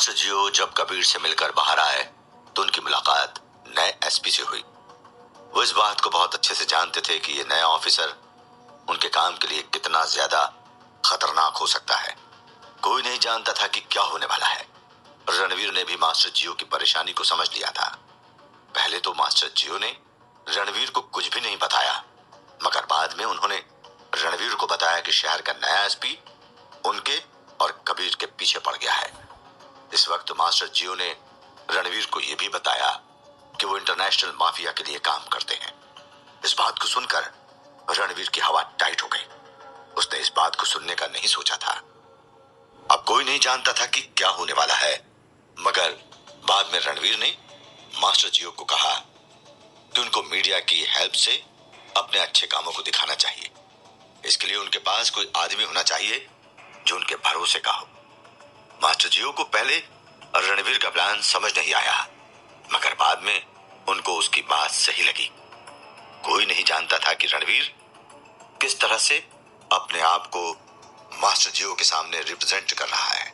Master जियो जब कबीर से मिलकर बाहर आए तो उनकी मुलाकात नए एसपी से हुई। वो इस बात को बहुत अच्छे से जानते थे कि ये नया ऑफिसर उनके काम के लिए कितना ज्यादा खतरनाक हो सकता है। कोई नहीं जानता था कि क्या होने वाला है। रणवीर ने भी मास्टर जियो की परेशानी को समझ लिया था। पहले तो मास्टर जियो ने रणवीर को कुछ भी नहीं बताया, मगर बाद में उन्होंने रणवीर को बताया कि शहर का नया एसपी उनके और कबीर के पीछे पड़ गया है। इस वक्त मास्टर जियो ने रणवीर को यह भी बताया कि वो इंटरनेशनल माफिया के लिए काम करते हैं। इस बात को सुनकर रणवीर की हवा टाइट हो गई। उसने इस बात को सुनने का नहीं सोचा था। अब कोई नहीं जानता था कि क्या होने वाला है, मगर बाद में रणवीर ने मास्टर जियो को कहा कि उनको मीडिया की हेल्प से अपने अच्छे कामों को दिखाना चाहिए। इसके लिए उनके पास कोई आदमी होना चाहिए जो उनके भरोसे का हो। मास्टर जियो को पहले रणवीर का प्लान समझ नहीं आया, मगर बाद में उनको उसकी बात सही लगी। कोई नहीं जानता था कि रणवीर किस तरह से अपने आप को मास्टर जियो के सामने रिप्रेजेंट कर रहा है।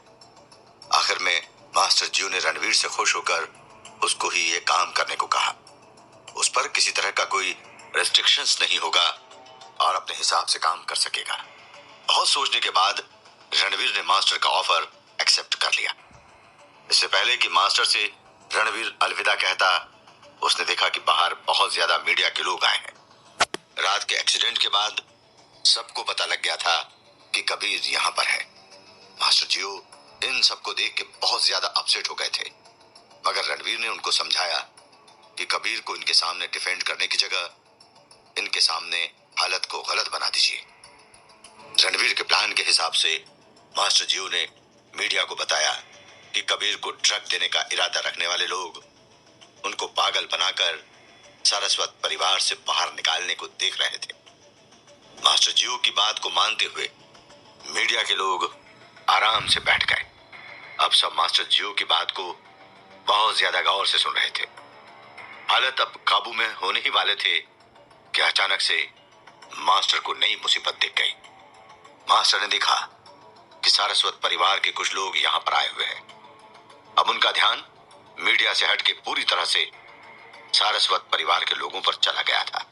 आखिर में मास्टर जियो ने रणवीर से खुश होकर उसको ही ये काम करने को कहा। उस पर किसी तरह का कोई रेस्ट्रिक्शंस नहीं होगा और अपने हिसाब से काम कर सकेगा। बहुत सोचने के बाद रणवीर ने मास्टर का ऑफर एक्सेप्ट कर लिया। इससे पहले कि मास्टर से रणवीर अलविदा कहता, उसने देखा कि बाहर बहुत ज्यादा मीडिया के लोग आए हैं। रात के एक्सीडेंट के बाद सबको पता लग गया था कि कबीर यहाँ पर है। मास्टर जियो इन सबको देख के बहुत ज्यादा अपसेट हो गए थे, मगर रणवीर ने उनको समझाया कि कबीर को इनके सामने डिफेंड करने की जगह इनके सामने हालत को गलत बना दीजिए। रणवीर के प्लान के हिसाब से मास्टर जियो ने मीडिया को बताया कि कबीर को ड्रग देने का इरादा रखने वाले लोग उनको पागल बनाकर सारस्वत परिवार से बाहर निकालने को देख रहे थे। मास्टर जियो की बात को मानते हुए मीडिया के लोग आराम से बैठ गए। अब सब मास्टर जियो की बात को बहुत ज्यादा गौर से सुन रहे थे। हालत अब काबू में होने ही वाले थे कि अचानक से मास्टर को नई मुसीबत दिख गई। मास्टर ने देखा कि सारस्वत परिवार के कुछ लोग यहाँ पर आए हुए हैं। अब उनका ध्यान मीडिया से हटके पूरी तरह से सारस्वत परिवार के लोगों पर चला गया था।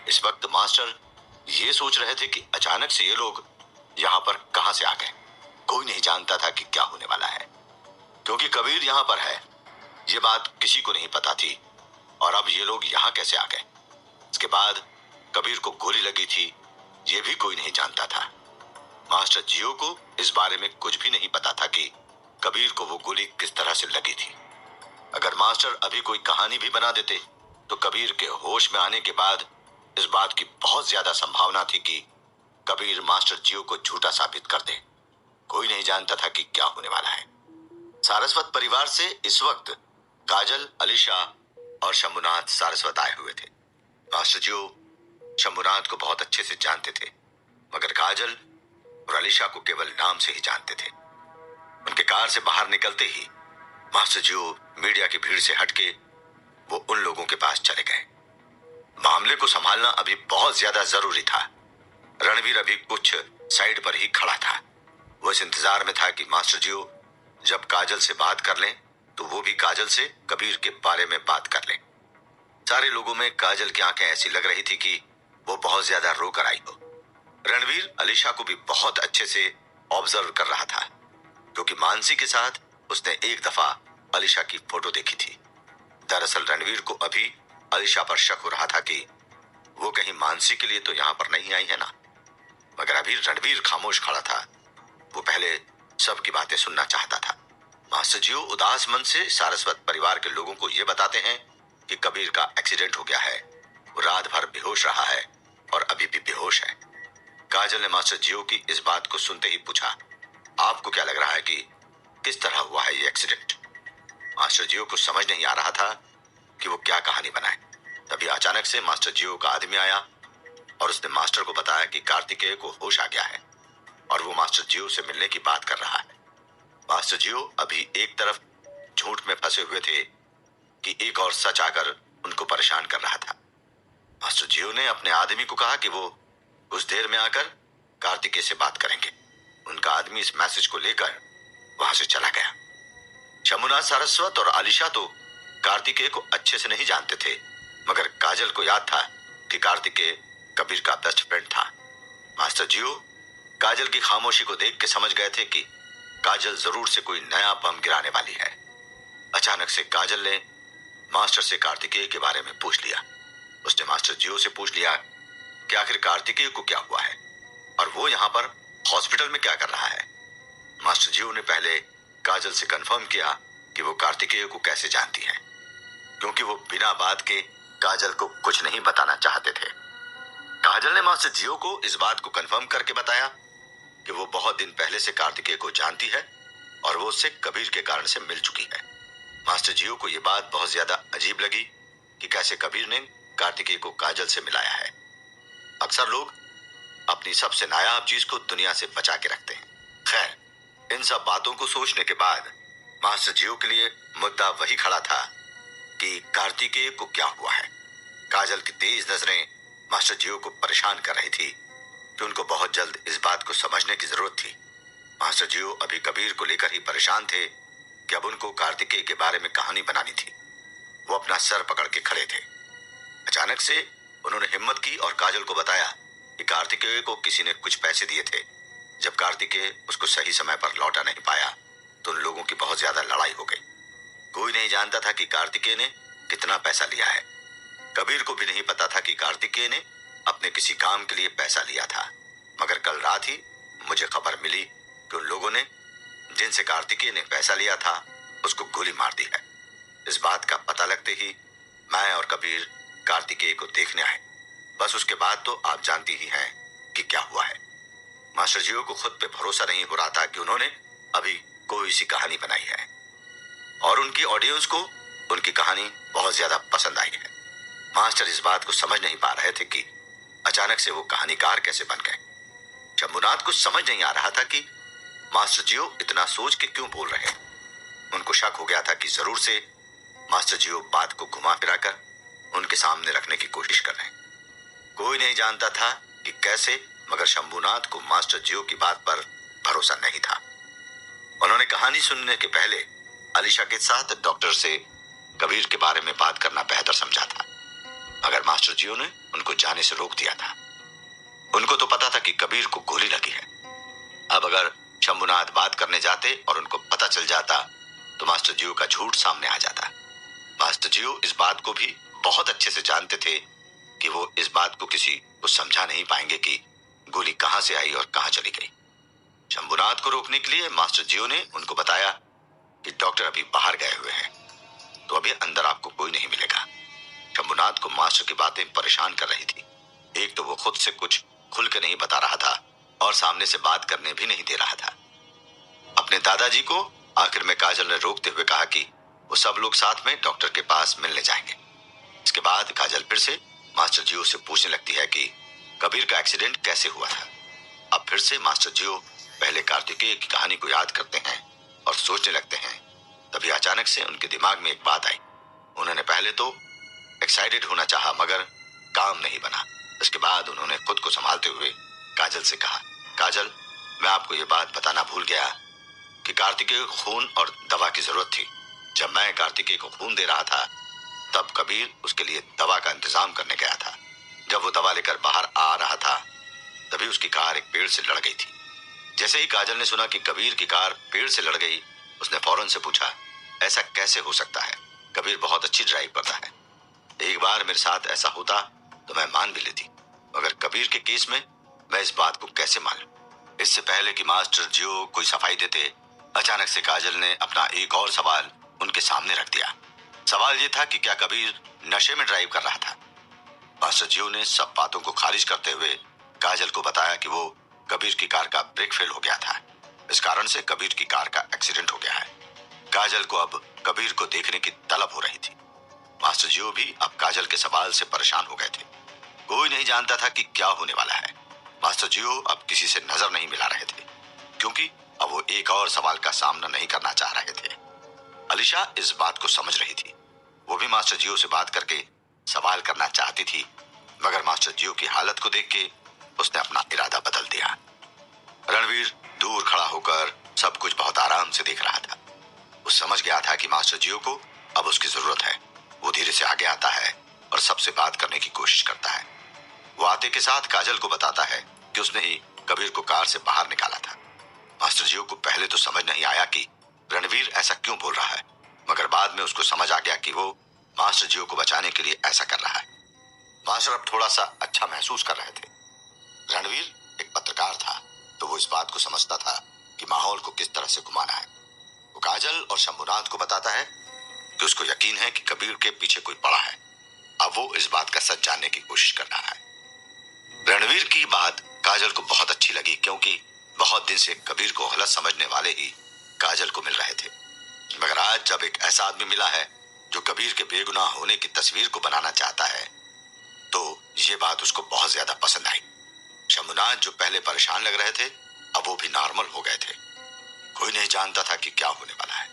इस वक्त मास्टर ये सोच रहे थे कि अचानक से ये लोग यहाँ पर कहां से आ गए। कोई नहीं जानता था कि क्या होने वाला है, क्योंकि कबीर यहाँ पर है ये बात किसी को नहीं पता थी। और अब ये लोग यहाँ कैसे आ गए। इसके बाद कबीर को गोली लगी थी ये भी कोई नहीं जानता था। मास्टर जियो को इस बारे में कुछ भी नहीं पता था कि कबीर को वो गोली किस तरह से लगी थी। अगर मास्टर अभी कोई कहानी भी बना देते तो कबीर के होश में आने के बाद इस बात की बहुत ज्यादा संभावना थी कि कबीर मास्टर जियो को झूठा साबित कर दे। कोई नहीं जानता था कि क्या होने वाला है। सारस्वत परिवार से इस वक्त काजल, अलीशा और शंभुनाथ सारस्वत आए हुए थे। मास्टर जियो शंभुनाथ को बहुत अच्छे से जानते थे, मगर काजल और अलीशा को केवल नाम से ही जानते थे। उनके कार से बाहर निकलते ही मास्टर जियो मीडिया की भीड़ से हटके वो उन लोगों के पास चले गए। मामले को संभालना अभी बहुत ज्यादा जरूरी था। रणवीर अभी कुछ साइड पर ही खड़ा था। वो इस इंतजार में था कि मास्टर जियो जब काजल से बात कर लें तो वो भी काजल से कबीर के बारे में बात कर लें। सारे लोगों में काजल की आंखें ऐसी लग रही थी कि वो बहुत ज्यादा रोकर आई हो। रणवीर अलीशा को भी बहुत अच्छे से ऑब्जर्व कर रहा था, क्योंकि मानसी के साथ उसने एक दफा अलीशा की फोटो देखी थी। दरअसल रणवीर को अभी अलीशा पर शक हो रहा था कि वो कहीं मानसी के लिए तो यहाँ पर नहीं आई है ना। मगर अभी रणवीर खामोश खड़ा था। वो पहले सबकी बातें सुनना चाहता था। मास्टर जियो उदास मन से सारस्वत परिवार के लोगों को ये बताते हैं कि कबीर का एक्सीडेंट हो गया है। वो रात भर बेहोश रहा है और अभी भी बेहोश है। काजल ने मास्टर जियो की इस बात को सुनते ही पूछा, आपको क्या लग रहा है कि किस तरह हुआ है ये एक्सीडेंट। मास्टर जियो को समझ नहीं आ रहा था कि वो क्या कहानी बनाए। तभी अचानक से मास्टर जियो का आदमी आया और उसने मास्टर को बताया कि कार्तिकेय को होश आ गया है और वो मास्टर जियो से मिलने की बात कर रहा है। मास्टर जियो अभी एक तरफ झूठ में फंसे हुए थे कि एक और सच आकर उनको परेशान कर रहा था। मास्टर जियो ने अपने आदमी को कहा कि वो कुछ देर में आकर कार्तिकेय से बात करेंगे। उनका आदमी इस मैसेज को लेकर वहां से चला गया। शंभुनाथ, सारस्वत और आलिशा तो कार्तिकेय को अच्छे से नहीं जानते थे, मगर काजल को याद था कि कार्तिकेय कबीर का बेस्ट फ्रेंड था। मास्टर जियो काजल की खामोशी को देख के समझ गए थे कि काजल जरूर से कोई नया बम गिराने वाली है। अचानक से काजल ने मास्टर से कार्तिकेय के बारे में पूछ लिया। उसने मास्टर जियो से पूछ लिया कि आखिर कार्तिकेय को क्या हुआ है और वो यहाँ पर हॉस्पिटल में क्या कर रहा है। मास्टर जियो ने पहले काजल से कंफर्म किया कि वो कार्तिकेय को कैसे जानती है, क्योंकि वो बिना बात के काजल को कुछ नहीं बताना चाहते थे। काजल ने मास्टर जियो को इस बात को कंफर्म करके बताया कि वो बहुत दिन पहले से कार्तिकेय को जानती है और वो उससे कबीर के कारण से मिल चुकी है। मास्टर जियो को ये बात बहुत ज्यादा अजीब लगी कि कैसे कबीर ने कार्तिकेय को काजल से मिलाया है। अक्सर लोग अपनी सबसे नायाब चीज को दुनिया से बचा के रखते हैं। खैर, इन सब बातों को सोचने के बाद मास्टर जियो के लिए मुद्दा वही खड़ा था कि कार्तिकेय को क्या हुआ है। काजल की तेज नजरें मास्टर जियो को परेशान कर रही थी कि उनको बहुत जल्द इस बात को समझने की जरूरत थी। मास्टर जियो अभी कबीर को लेकर ही परेशान थे कि अब उनको कार्तिकेय के बारे में कहानी बनानी थी। वो अपना सर पकड़ के खड़े थे। अचानक से उन्होंने हिम्मत की और काजल को बताया कि कार्तिकेय को किसी ने कुछ पैसे दिए थे। जब कार्तिकेय उसको सही समय पर लौटा नहीं पाया तो उन लोगों की बहुत ज्यादा लड़ाई हो गई। कोई नहीं जानता था कि कार्तिकेय ने कितना पैसा लिया है। कबीर को भी नहीं पता था कि कार्तिकेय ने अपने किसी काम के लिए पैसा लिया था, मगर कल रात ही मुझे खबर मिली कि उन लोगों ने जिनसे कार्तिकेय ने पैसा लिया था उसको गोली मार दी है। इस बात का पता लगते ही मैं और कबीर कार्तिकेय को देखने आए। बस उसके बाद तो आप जानती ही हैं कि क्या हुआ है। मास्टर जियो को खुद पे भरोसा नहीं हो रहा था कि उन्होंने अभी कोई सी कहानी बनाई है और उनकी ऑडियंस को उनकी कहानी बहुत ज्यादा पसंद आई है। मास्टर इस बात को समझ नहीं पा रहे थे कि अचानक से वो कहानीकार कैसे बन गए। शंभुनाथ को समझ नहीं आ रहा था कि मास्टर जियो इतना सोच के क्यों बोल रहे हैं। उनको शक हो गया था कि जरूर से मास्टर जियो बात को घुमा फिरा कर उनके सामने रखने की कोशिश कर रहे हैं। कोई नहीं जानता था कि कैसे, मगर शंभुनाथ को मास्टर जियो की बात पर भरोसा नहीं था। उन्होंने कहानी सुनने के पहले अलीशा के साथ डॉक्टर से कबीर के बारे में बात करना बेहतर समझा था, मगर मास्टर जियो ने उनको जाने से रोक दिया था। उनको तो पता था कि कबीर को गोली लगी है। अब अगर शंभुनाथ बात करने जाते और उनको पता चल जाता तो मास्टर जियो का झूठ सामने आ जाता। मास्टर जियो इस बात को भी बहुत अच्छे से जानते थे कि वो इस बात को किसी को समझा नहीं पाएंगे कि गोली कहां से आई और कहां चली गई। शंभुनाथ को रोकने के लिए मास्टर जियो ने उनको बताया कि डॉक्टर अभी बाहर गए हुए हैं, तो अभी अंदर आपको कोई नहीं मिलेगा। शंभुनाथ को मास्टर की बातें परेशान कर रही थी। एक तो वो खुद से कुछ खुल के नहीं बता रहा था और सामने से बात करने भी नहीं दे रहा था। अपने दादाजी को आखिर में काजल ने रोकते हुए कहा कि वो सब लोग साथ में डॉक्टर के पास मिलने जाएंगे। इसके बाद काजल फिर से मास्टर जियो से पूछने लगती है कि कबीर का एक्सीडेंट कैसे हुआ था। अब फिर से मास्टर जियो पहले कार्तिकेय की कहानी को याद करते हैं और सोचने लगते हैं। तभी अचानक से उनके दिमाग में एक बात आई। उन्होंने पहले तो एक्साइटेड होना चाहा, मगर काम नहीं बना। इसके बाद उन्होंने खुद को संभालते हुए काजल से कहा, काजल, मैं आपको ये बात बताना भूल गया कि कार्तिकेय को खून और दवा की जरूरत थी। जब मैं कार्तिकेय को खून दे रहा था तब कबीर उसके लिए दवा का इंतजाम करने गया था। जब वो दवा लेकर बाहर आ रहा था तभी उसकी कार एक पेड़ से लड़ गई थी। जैसे ही काजल ने सुना कि कबीर की कार पेड़ से लड़ गई, उसने फौरन से पूछा, ऐसा कैसे हो सकता है? कबीर बहुत अच्छी ड्राइव करता है। एक बार मेरे साथ ऐसा होता तो मैं मान भी लेती, मगर कबीर के केस में मैं इस बात को कैसे मान लूं? इससे पहले कि मास्टर जियो कोई सफाई देते, अचानक से काजल ने अपना एक और सवाल उनके सामने रख दिया। सवाल ये था कि क्या कबीर नशे में ड्राइव कर रहा था? मास्टर जियो ने सब बातों को खारिज करते हुए काजल को बताया कि वो कबीर की कार का ब्रेक फेल हो गया था। इस कारण से कबीर की कार का एक्सीडेंट हो गया है। काजल को अब कबीर को देखने की तलब हो रही थी। मास्टर जियो भी अब काजल के सवाल से परेशान हो गए थे। कोई नहीं जानता था कि क्या होने वाला है। मास्टर जियो अब किसी से नजर नहीं मिला रहे थे, क्योंकि अब वो एक और सवाल का सामना नहीं करना चाह रहे थे। अलीशा इस बात को समझ रही थी। वो भी मास्टर जियो से बात करके सवाल करना चाहती थी, मगर मास्टर जियो की हालत को देख के उसने अपना इरादा बदल दिया। रणवीर दूर खड़ा होकर सब कुछ बहुत आराम से देख रहा था। वो समझ गया था कि मास्टर जियो को अब उसकी जरूरत है। वो धीरे से आगे आता है और सबसे बात करने की कोशिश करता है। वो आते के साथ काजल को बताता है कि उसने ही कबीर को कार से बाहर निकाला था। मास्टर जियो को पहले तो समझ नहीं आया कि रणवीर ऐसा क्यों बोल रहा है, मगर बाद में उसको समझ आ गया कि वो मास्टर जियो को बचाने के लिए ऐसा कर रहा है। मास्टर अब थोड़ा सा अच्छा महसूस कर रहे थे। रणवीर एक पत्रकार था, तो वो इस बात को समझता था कि माहौल को किस तरह से घुमाना है। वो काजल और शंभुनाथ को बताता है कि उसको यकीन है कि कबीर के पीछे कोई पड़ा है। अब वो इस बात का सच जानने की कोशिश कर रहा है। रणवीर की बात काजल को बहुत अच्छी लगी, क्योंकि बहुत दिन से कबीर को गलत समझने वाले ही काजल को मिल रहे थे। मगर आज जब एक ऐसा आदमी मिला है जो कबीर के बेगुनाह होने की तस्वीर को बनाना चाहता है, तो ये बात उसको बहुत ज्यादा पसंद आई। शंभुनाथ जो पहले परेशान लग रहे थे, अब वो भी नॉर्मल हो गए थे। कोई नहीं जानता था कि क्या होने वाला है।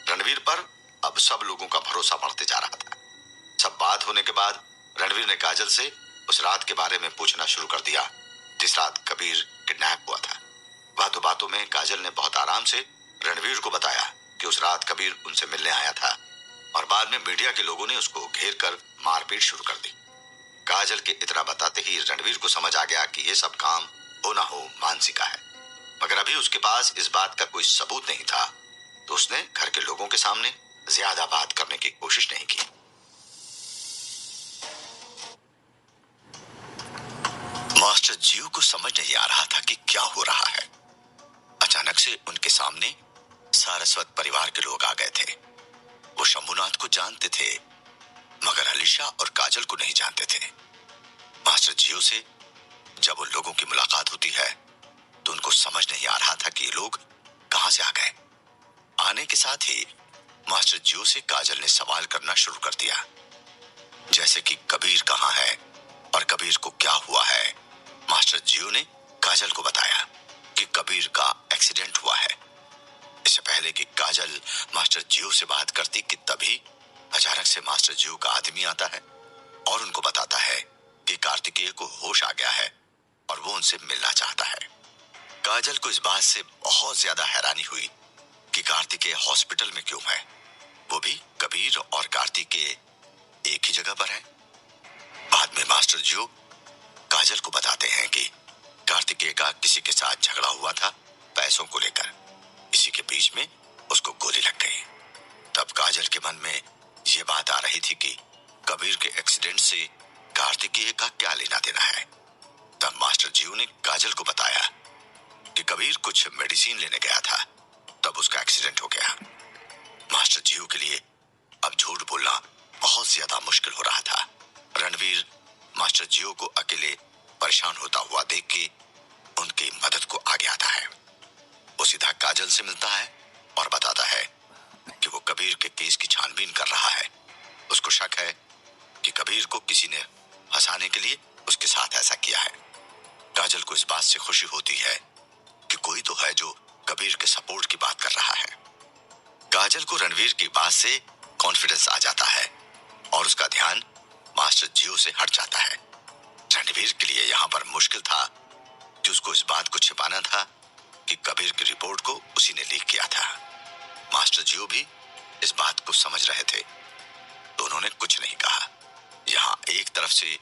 रणवीर पर अब सब लोगों का भरोसा बढ़ते जा रहा था। सब बात होने के बाद रणवीर ने काजल से उस रात के बारे में पूछना शुरू कर दिया जिस रात कबीर किडनैप हुआ था। बातों बातों में काजल ने बहुत आराम से रणवीर को बताया कि उस रात कबीर उनसे मिलने आया था और बाद में मीडिया के लोगों ने उसको घेर कर मारपीट शुरू कर दी। काजल के इतना बताते ही रणवीर को समझ आ गया कि ये सब काम हो ना हो मानसी का है, मगर अभी उसके पास इस बात का कोई सबूत नहीं था, तो उसने घर के लोगों के सामने ज्यादा बात करने की कोशिश नहीं की। मास्टर जियो को समझ नहीं आ रहा था कि क्या हो रहा है। अचानक से उनके सामने सारस्वत परिवार के लोग आ गए थे। वो शंभुनाथ को जानते थे, मगर अलीशा और काजल को नहीं जानते थे। मास्टर जियो से जब उन लोगों की मुलाकात होती है तो उनको समझ नहीं आ रहा था कि ये लोग कहां से आ गए। आने के साथ ही मास्टर जियो से काजल ने सवाल करना शुरू कर दिया, जैसे कि कबीर कहां है और कबीर को क्या हुआ है। मास्टर जियो ने काजल को बताया कि कबीर का एक्सीडेंट हुआ है। इससे पहले कि काजल मास्टर जियो से बात करती कि तभी अचानक से मास्टर जियो का आदमी आता है और उनको बताता है कि कार्तिकेय को होश आ गया है और वो उनसे मिलना चाहता है। काजल को इस बात से बहुत ज्यादा हैरानी हुई कि कार्तिकेय हॉस्पिटल में क्यों है, वो भी कबीर और कार्तिकेय एक ही जगह पर है। बाद में मास्टर जियो काजल को बताते हैं कि कार्तिकेय का किसी के साथ झगड़ा हुआ था पैसों को लेकर। इसी के बीच में उसको गोली लग गई। तब काजल के मन में ये बात आ रही थी कि कबीर के एक्सीडेंट से कार्तिकेय का क्या लेना देना है। तब मास्टर जियो ने काजल को बताया कि कबीर कुछ मेडिसिन लेने गया था, तब उसका एक्सीडेंट हो गया। मास्टर जियो के लिए अब झूठ बोलना बहुत ज्यादा मुश्किल हो रहा था। रणवीर मास्टर जियो को अकेले परेशान होता हुआ देख के उनकी मदद को आगे आता है। वो सीधा काजल से मिलता है और बताता है कि वो कबीर के केस की छानबीन कर रहा है। उसको शक है कि कबीर को किसी ने फंसाने के लिए उसके साथ ऐसा किया है। काजल को इस बात से खुशी होती है कि कोई तो है जो कबीर के सपोर्ट की बात कर रहा है। काजल को रणवीर की बात से कॉन्फिडेंस आ जाता है और उसका ध्यान मास्टर जियो से हट जाता है। रणवीर के लिए यहाँ पर मुश्किल था कि उसको इस बात को छिपाना था कि कबीर की रिपोर्ट को उसी ने लीक किया था। मास्टर जियो भी इस बात को समझ रहे थे, तो उन्होंने कुछ नहीं कहा। यहाँ एक तरफ से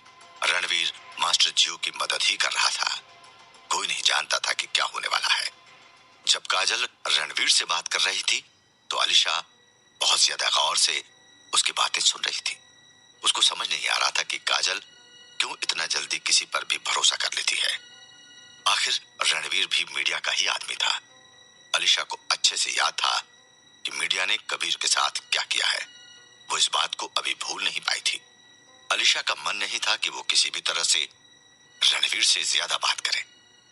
रणवीर मास्टर जियो की मदद ही कर रहा था। कोई नहीं जानता था कि क्या होने वाला है। जब काजल रणवीर से बात कर रही थी तो अलीशा बहुत ज्यादा गौर से उसकी बातें सुन रही थी। उसको समझ नहीं आ रहा था कि काजल क्यों इतना जल्दी किसी पर भी भरोसा कर लेती है। आखिर रणवीर भी मीडिया का ही आदमी था। अलीशा को अच्छे से याद था कि मीडिया ने कबीर के साथ क्या किया है। वो इस बात को अभी भूल नहीं पाई थी। अलीशा का मन नहीं था कि वो किसी भी तरह से रणवीर से ज्यादा बात करे।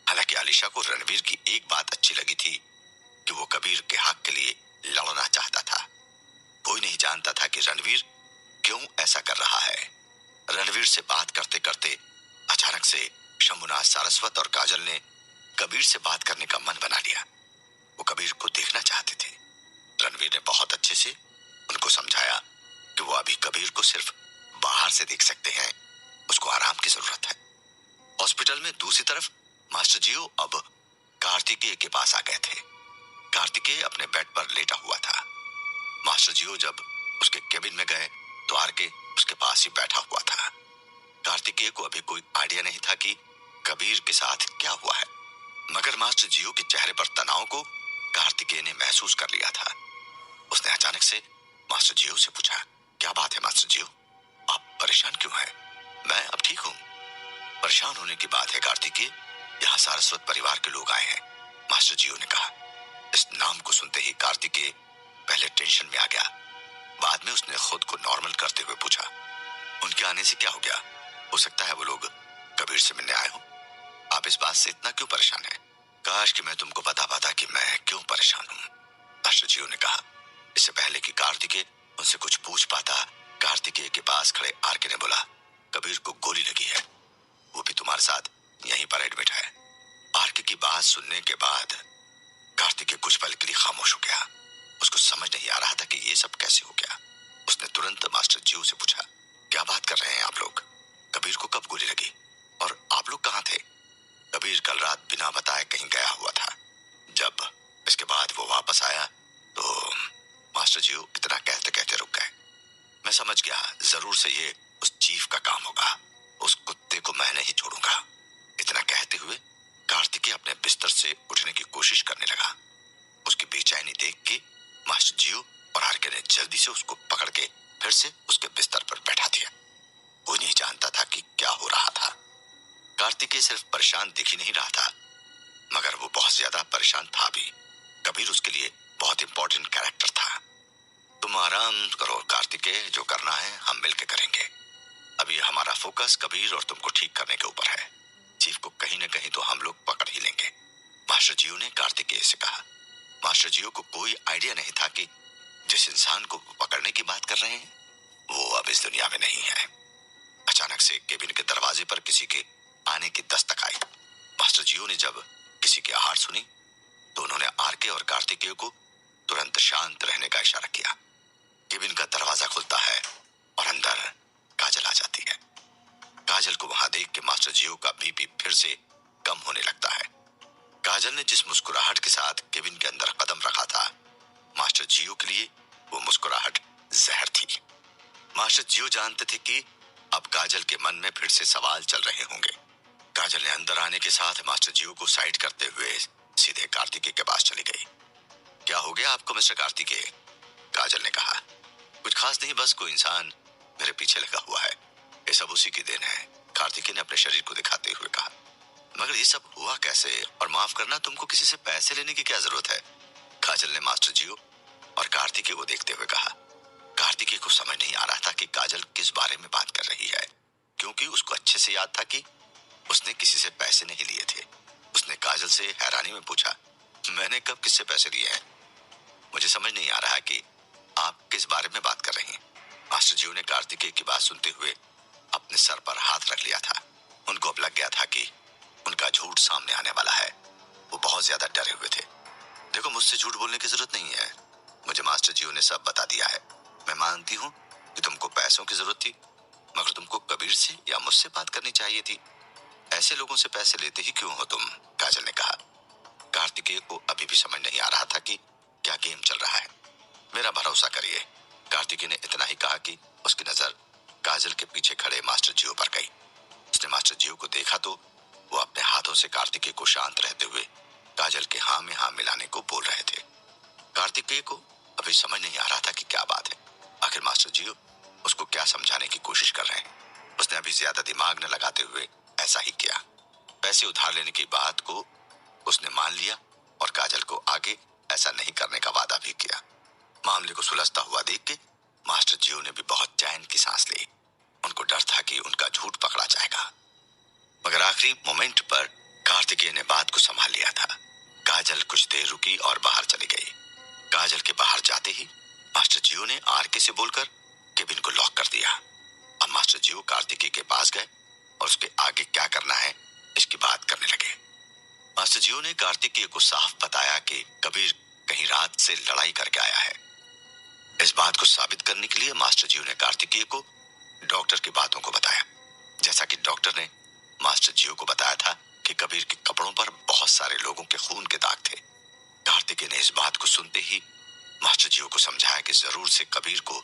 हालांकि अलीशा को रणवीर की एक बात अच्छी लगी थी कि वो कबीर के हक के लिए लड़ना चाहता था। कोई नहीं जानता था कि रणवीर क्यों ऐसा कर रहा है। रणवीर से बात करते करते अचानक से शंभुनाथ, सारस्वत और काजल ने कबीर से बात करने का मन बना लिया। वो कबीर को देखना चाहते थे। रणवीर ने बहुत अच्छे से उनको समझाया कि वो अभी कबीर को सिर्फ बाहर से देख सकते हैं, उसको आराम की जरूरत है। हॉस्पिटल में दूसरी तरफ मास्टर जियो अब कार्तिकेय के पास आ गए थे। कार्तिकेय अपने बेड पर लेटा हुआ था। मास्टर जियो जब उसके केबिन में गए तो आरके उसके पास ही बैठा हुआ था। कार्तिकेय को अभी कोई आइडिया नहीं था कि कबीर के साथ क्या हुआ है, मगर मास्टर जियो के चेहरे पर तनाव को कार्तिकेय ने महसूस कर लिया था। उसने अचानक से मास्टर जियो से पूछा, क्या बात है मास्टर जियो, आप परेशान क्यों हैं? मैं अब ठीक हूँ। परेशान होने की बात है कार्तिकेय, यहाँ सारस्वत परिवार के लोग आए हैं, मास्टर जियो ने कहा। इस नाम को सुनते ही कार्तिकेय पहले टेंशन में आ गया। बाद में उसने खुद को नॉर्मल करते हुए पूछा, उनके आने से क्या हो गया? हो सकता है वो लोग कबीर से मिलने आए हो। आप इस बात से इतना क्यों परेशान हैं? काश कि मैं तुमको बता पाता कि मैं क्यों परेशान हूँ, मास्टर जियो ने कहा। इससे पहले कि कार्तिकेय उनसे कुछ पूछ पाता, कार्तिकेय के पास खड़े आरके ने बोला, कबीर को गोली लगी है, वो भी तुम्हारे साथ यहीं पर एडमिट है। आरके की बात सुनने के बाद कार्तिकेय कुछ पल के लिए खामोश हो गया। उसको समझ नहीं आ रहा था कि ये सब कैसे हो गया। उसने तुरंत मास्टर जियो से पूछा, क्या बात कर रहे हैं आप लोग? कबीर को कब गोली लगी और आप लोग कहाँ थे? कबीर कल रात बिना बताए कहीं गया हुआ था। जब इसके बाद वो वापस आया तो मास्टर जियो इतना कहते कहते रुक गए। मैं समझ गया, जरूर से ये उस चीफ का काम होगा, उस कुत्ते को मैं नहीं छोड़ूंगा। इतना कहते हुए कार्तिकेय अपने बिस्तर से उठने की कोशिश करने लगा। उसकी बेचैनी देख के मास्टर जियो और आरके ने जल्दी से उसको पकड़ के फिर से उसके बिस्तर पर बैठा दिया। वो नहीं जानता था कि क्या हो रहा था। कार्तिकेय सिर्फ परेशान दिख ही नहीं रहा था, मगर वो बहुत ज्यादा परेशान था भी। कबीर उसके लिए बहुत इंपॉर्टेंट कैरेक्टर था। तुम आराम करो कार्तिकेय, जो करना है हम मिलकर करेंगे। अभी हमारा फोकस कबीर और तुमको ठीक करने के ऊपर है। चीफ को कहीं न कहीं तो हम लोग पकड़ ही लेंगे, मास्टर जियो ने कार्तिकेय से कहा। मास्टर जियो को कोई आइडिया नहीं था कि जिस इंसान को पकड़ने की बात कर रहे हैं वो अब इस दुनिया में नहीं है। अचानक से केबिन के दरवाजे पर किसी के आने की दस्तक आई। मास्टर जियो ने जब किसी की आहट सुनी तो उन्होंने आरके और कार्तिकेय को तुरंत शांत रहने का इशारा किया। केबिन का दरवाजा खुलता है और अंदर काजल आ जाती है। काजल को वहां देख के मास्टर जियो का बीपी फिर से कम होने लगता है। काजल ने जिस मुस्कुराहट के साथ केबिन के अंदर कदम रखा था, मास्टर जियो के लिए वो मुस्कुराहट जहर थी। मास्टर जियो जानते थे कि अब काजल के मन में फिर से सवाल चल रहे होंगे। काजल ने अंदर आने के साथ मास्टर जियो को साइड करते हुए सीधे कार्तिकेय के पास चली गई। क्या हो गया आपको मिस्टर कार्तिकेय? काजल ने कहा। कुछ खास नहीं, बस कोई इंसान मेरे पीछे लगा हुआ है, ये सब उसी की देन है, कार्तिकेय ने अपने शरीर को दिखाते हुए कहा। मगर ये सब हुआ कैसे? और माफ करना, तुमको किसी से पैसे लेने की क्या जरूरत है? काजल ने मास्टर जियो और कार्तिकेय को देखते हुए कहा। कार्तिकेय को समझ नहीं आ रहा था कि काजल किस बारे में बात कर रही है, क्योंकि उसको अच्छे से याद था कि उसने किसी से पैसे नहीं लिए थे। उसने काजल से हैरानी में पूछा, मैंने कब किससे पैसे लिए हैं? मुझे समझ नहीं आ रहा है कि आप किस बारे में बात कर रही हैं। मास्टर जियो ने कार्तिकेय की बात सुनते हुए अपने सर पर हाथ रख लिया था। उनको अब लग गया था कि उनका झूठ सामने आने वाला है। वो बहुत ज्यादा डरे हुए थे। देखो, मुझसे झूठ बोलने की जरूरत नहीं है, मुझे मास्टर जियो ने सब बता दिया है। मैं मानती हूँ कि तुमको पैसों की जरूरत थी, मगर तुमको कबीर से या मुझसे बात करनी चाहिए थी। ऐसे लोगों से पैसे लेते ही क्यों हो तुम? काजल ने कहा। कार्तिकेय को अभी भी समझ नहीं आ रहा था कि क्या गेम चल रहा है। मेरा भरोसा करिए, कार्तिकेय ने इतना ही कहा कि उसकी नजर काजल के पीछे खड़े मास्टर जियो पर गई। उसने मास्टर जियो को देखा तो वो अपने हाथों से कार्तिकेय को शांत रहते हुए काजल के हाँ में हाँ मिलाने को बोल रहे थे। कार्तिकेय को अभी समझ नहीं आ रहा था कि क्या बात है। आखिर मास्टर जियो उसको क्या समझाने की कोशिश कर रहे हैं। उसने अभी ज्यादा दिमाग न लगाते हुए ऐसा ही किया। पैसे उधार लेने की बात को उसने मान लिया और काजल को आगे ऐसा नहीं करने का वादा भी किया। मामले को सुलझता हुआ देख के मास्टर जियो ने भी बहुत चैन की सांस ली। उनको डर था कि उनका झूठ पकड़ा जाएगा, मगर आखिरी मोमेंट पर कार्तिकेय ने बात को संभाल लिया था। काजल कुछ देर रुकी और बाहर चली गई। काजल के बाहर जाते ही मास्टर जियो ने आरके से बोलकर केबिन को लॉक कर दिया। अब मास्टर जियो कार्तिकेय के पास गए और उसके आगे क्या करना है इसकी बात करने लगे। मास्टर जियो ने कार्तिकेय को साफ बताया कि कबीर कहीं रात से लड़ाई करके आया है। इस बात को साबित करने के लिए मास्टर जियो ने कार्तिकेय को डॉक्टर की बातों को बताया। जैसा कि डॉक्टर ने मास्टर जियो को बताया था कि कबीर के कपड़ों पर बहुत सारे लोगों के खून के दाग थे। कार्तिकेय ने इस बात को सुनते ही मास्टर जियो को समझाया कि जरूर से कबीर को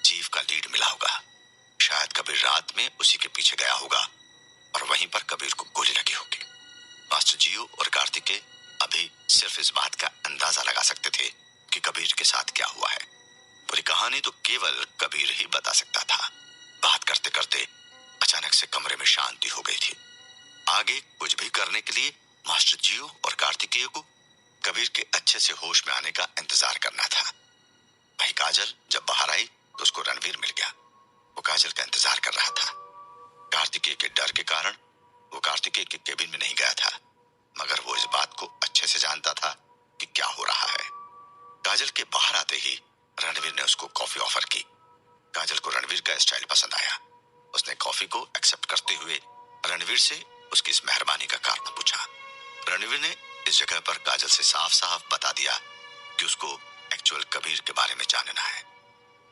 चीफ का लीड मिला होगा। शायद कबीर रात में उसी के पीछे गया होगा और वहीं पर कबीर को गोली लगी होगी। मास्टर जियो और कार्तिकेय अभी सिर्फ इस बात का अंदाजा लगा सकते थे कि कबीर के साथ क्या हुआ है। पूरी कहानी तो केवल कबीर ही बता सकता था। बात करते करते अचानक से कमरे में शांति हो गई थी। आगे कुछ भी करने के लिए मास्टर जियो और कार्तिकेय को कबीर के अच्छे से होश में आने का इंतजार करना था। वही काजल जब बाहर आई तो उसको रणवीर मिल गया। वो काजल का इंतजार कर रहा था। कार्तिकेय के डर के कारण वो कार्तिकेय के केबिन में नहीं गया था, मगर वो इस बात को अच्छे से जानता था कि क्या हो रहा है। काजल के बाहर आते ही रणवीर ने उसको कॉफी ऑफर की। काजल को रणवीर का स्टाइल पसंद आया। उसने कॉफी को एक्सेप्ट करते हुए रणवीर से उसकी इस मेहरबानी का कारण पूछा। रणवीर ने इस जगह पर काजल से साफ साफ बता दिया कि उसको एक्चुअल कबीर के बारे में जानना है।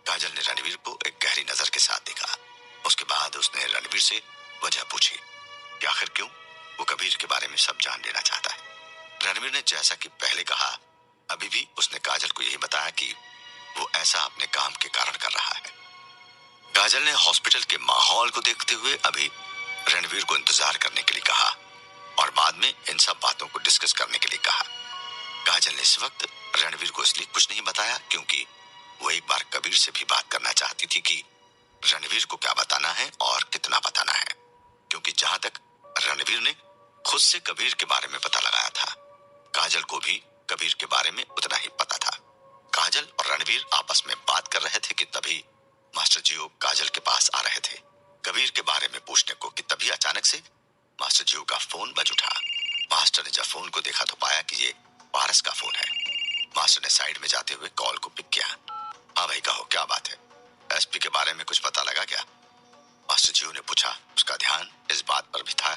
काजल ने रणवीर को एक गहरी नजर के साथ देखा। उसके बाद उसने रणवीर से वजह पूछी कि आखिर क्यों वो कबीर के बारे में सब जान लेना चाहता है। रणवीर ने जैसा कि पहले कहा, अभी भी उसने काजल को यही बताया कि वो ऐसा अपने काम के कारण कर रहा है। काजल ने हॉस्पिटल के माहौल को देखते हुए अभी रणवीर को इंतजार करने के लिए कहा और बाद में इन सब बातों को डिस्कस करने के लिए कहा। काजल ने इस वक्त रणवीर को इसलिए कुछ नहीं बताया क्योंकि वो एक बार कबीर से भी बात करना चाहती थी कि रणवीर को क्या बताना है और कितना बताना है, क्योंकि जहां तक रणवीर ने खुद से कबीर के बारे में पता लगाया था, काजल को भी कबीर के बारे में उतना ही पता था। काजल और रणवीर आपस में बात कर रहे थे कि तभी मास्टर जियो काजल के पास आ रहे थे कबीर के बारे में पूछने को कि तभी अचानक से मास्टर जियो का फोन बज उठा। मास्टर ने जब फोन को देखा तो पाया कि ये पारस का फोन है। मास्टर ने साइड में जाते हुए कॉल को पिक किया। हाँ भाई कहो, क्या बात है? एसपी के बारे में कुछ पता लगा क्या? मास्टर जियो ने पूछा। उसका ध्यान इस बात पर भी था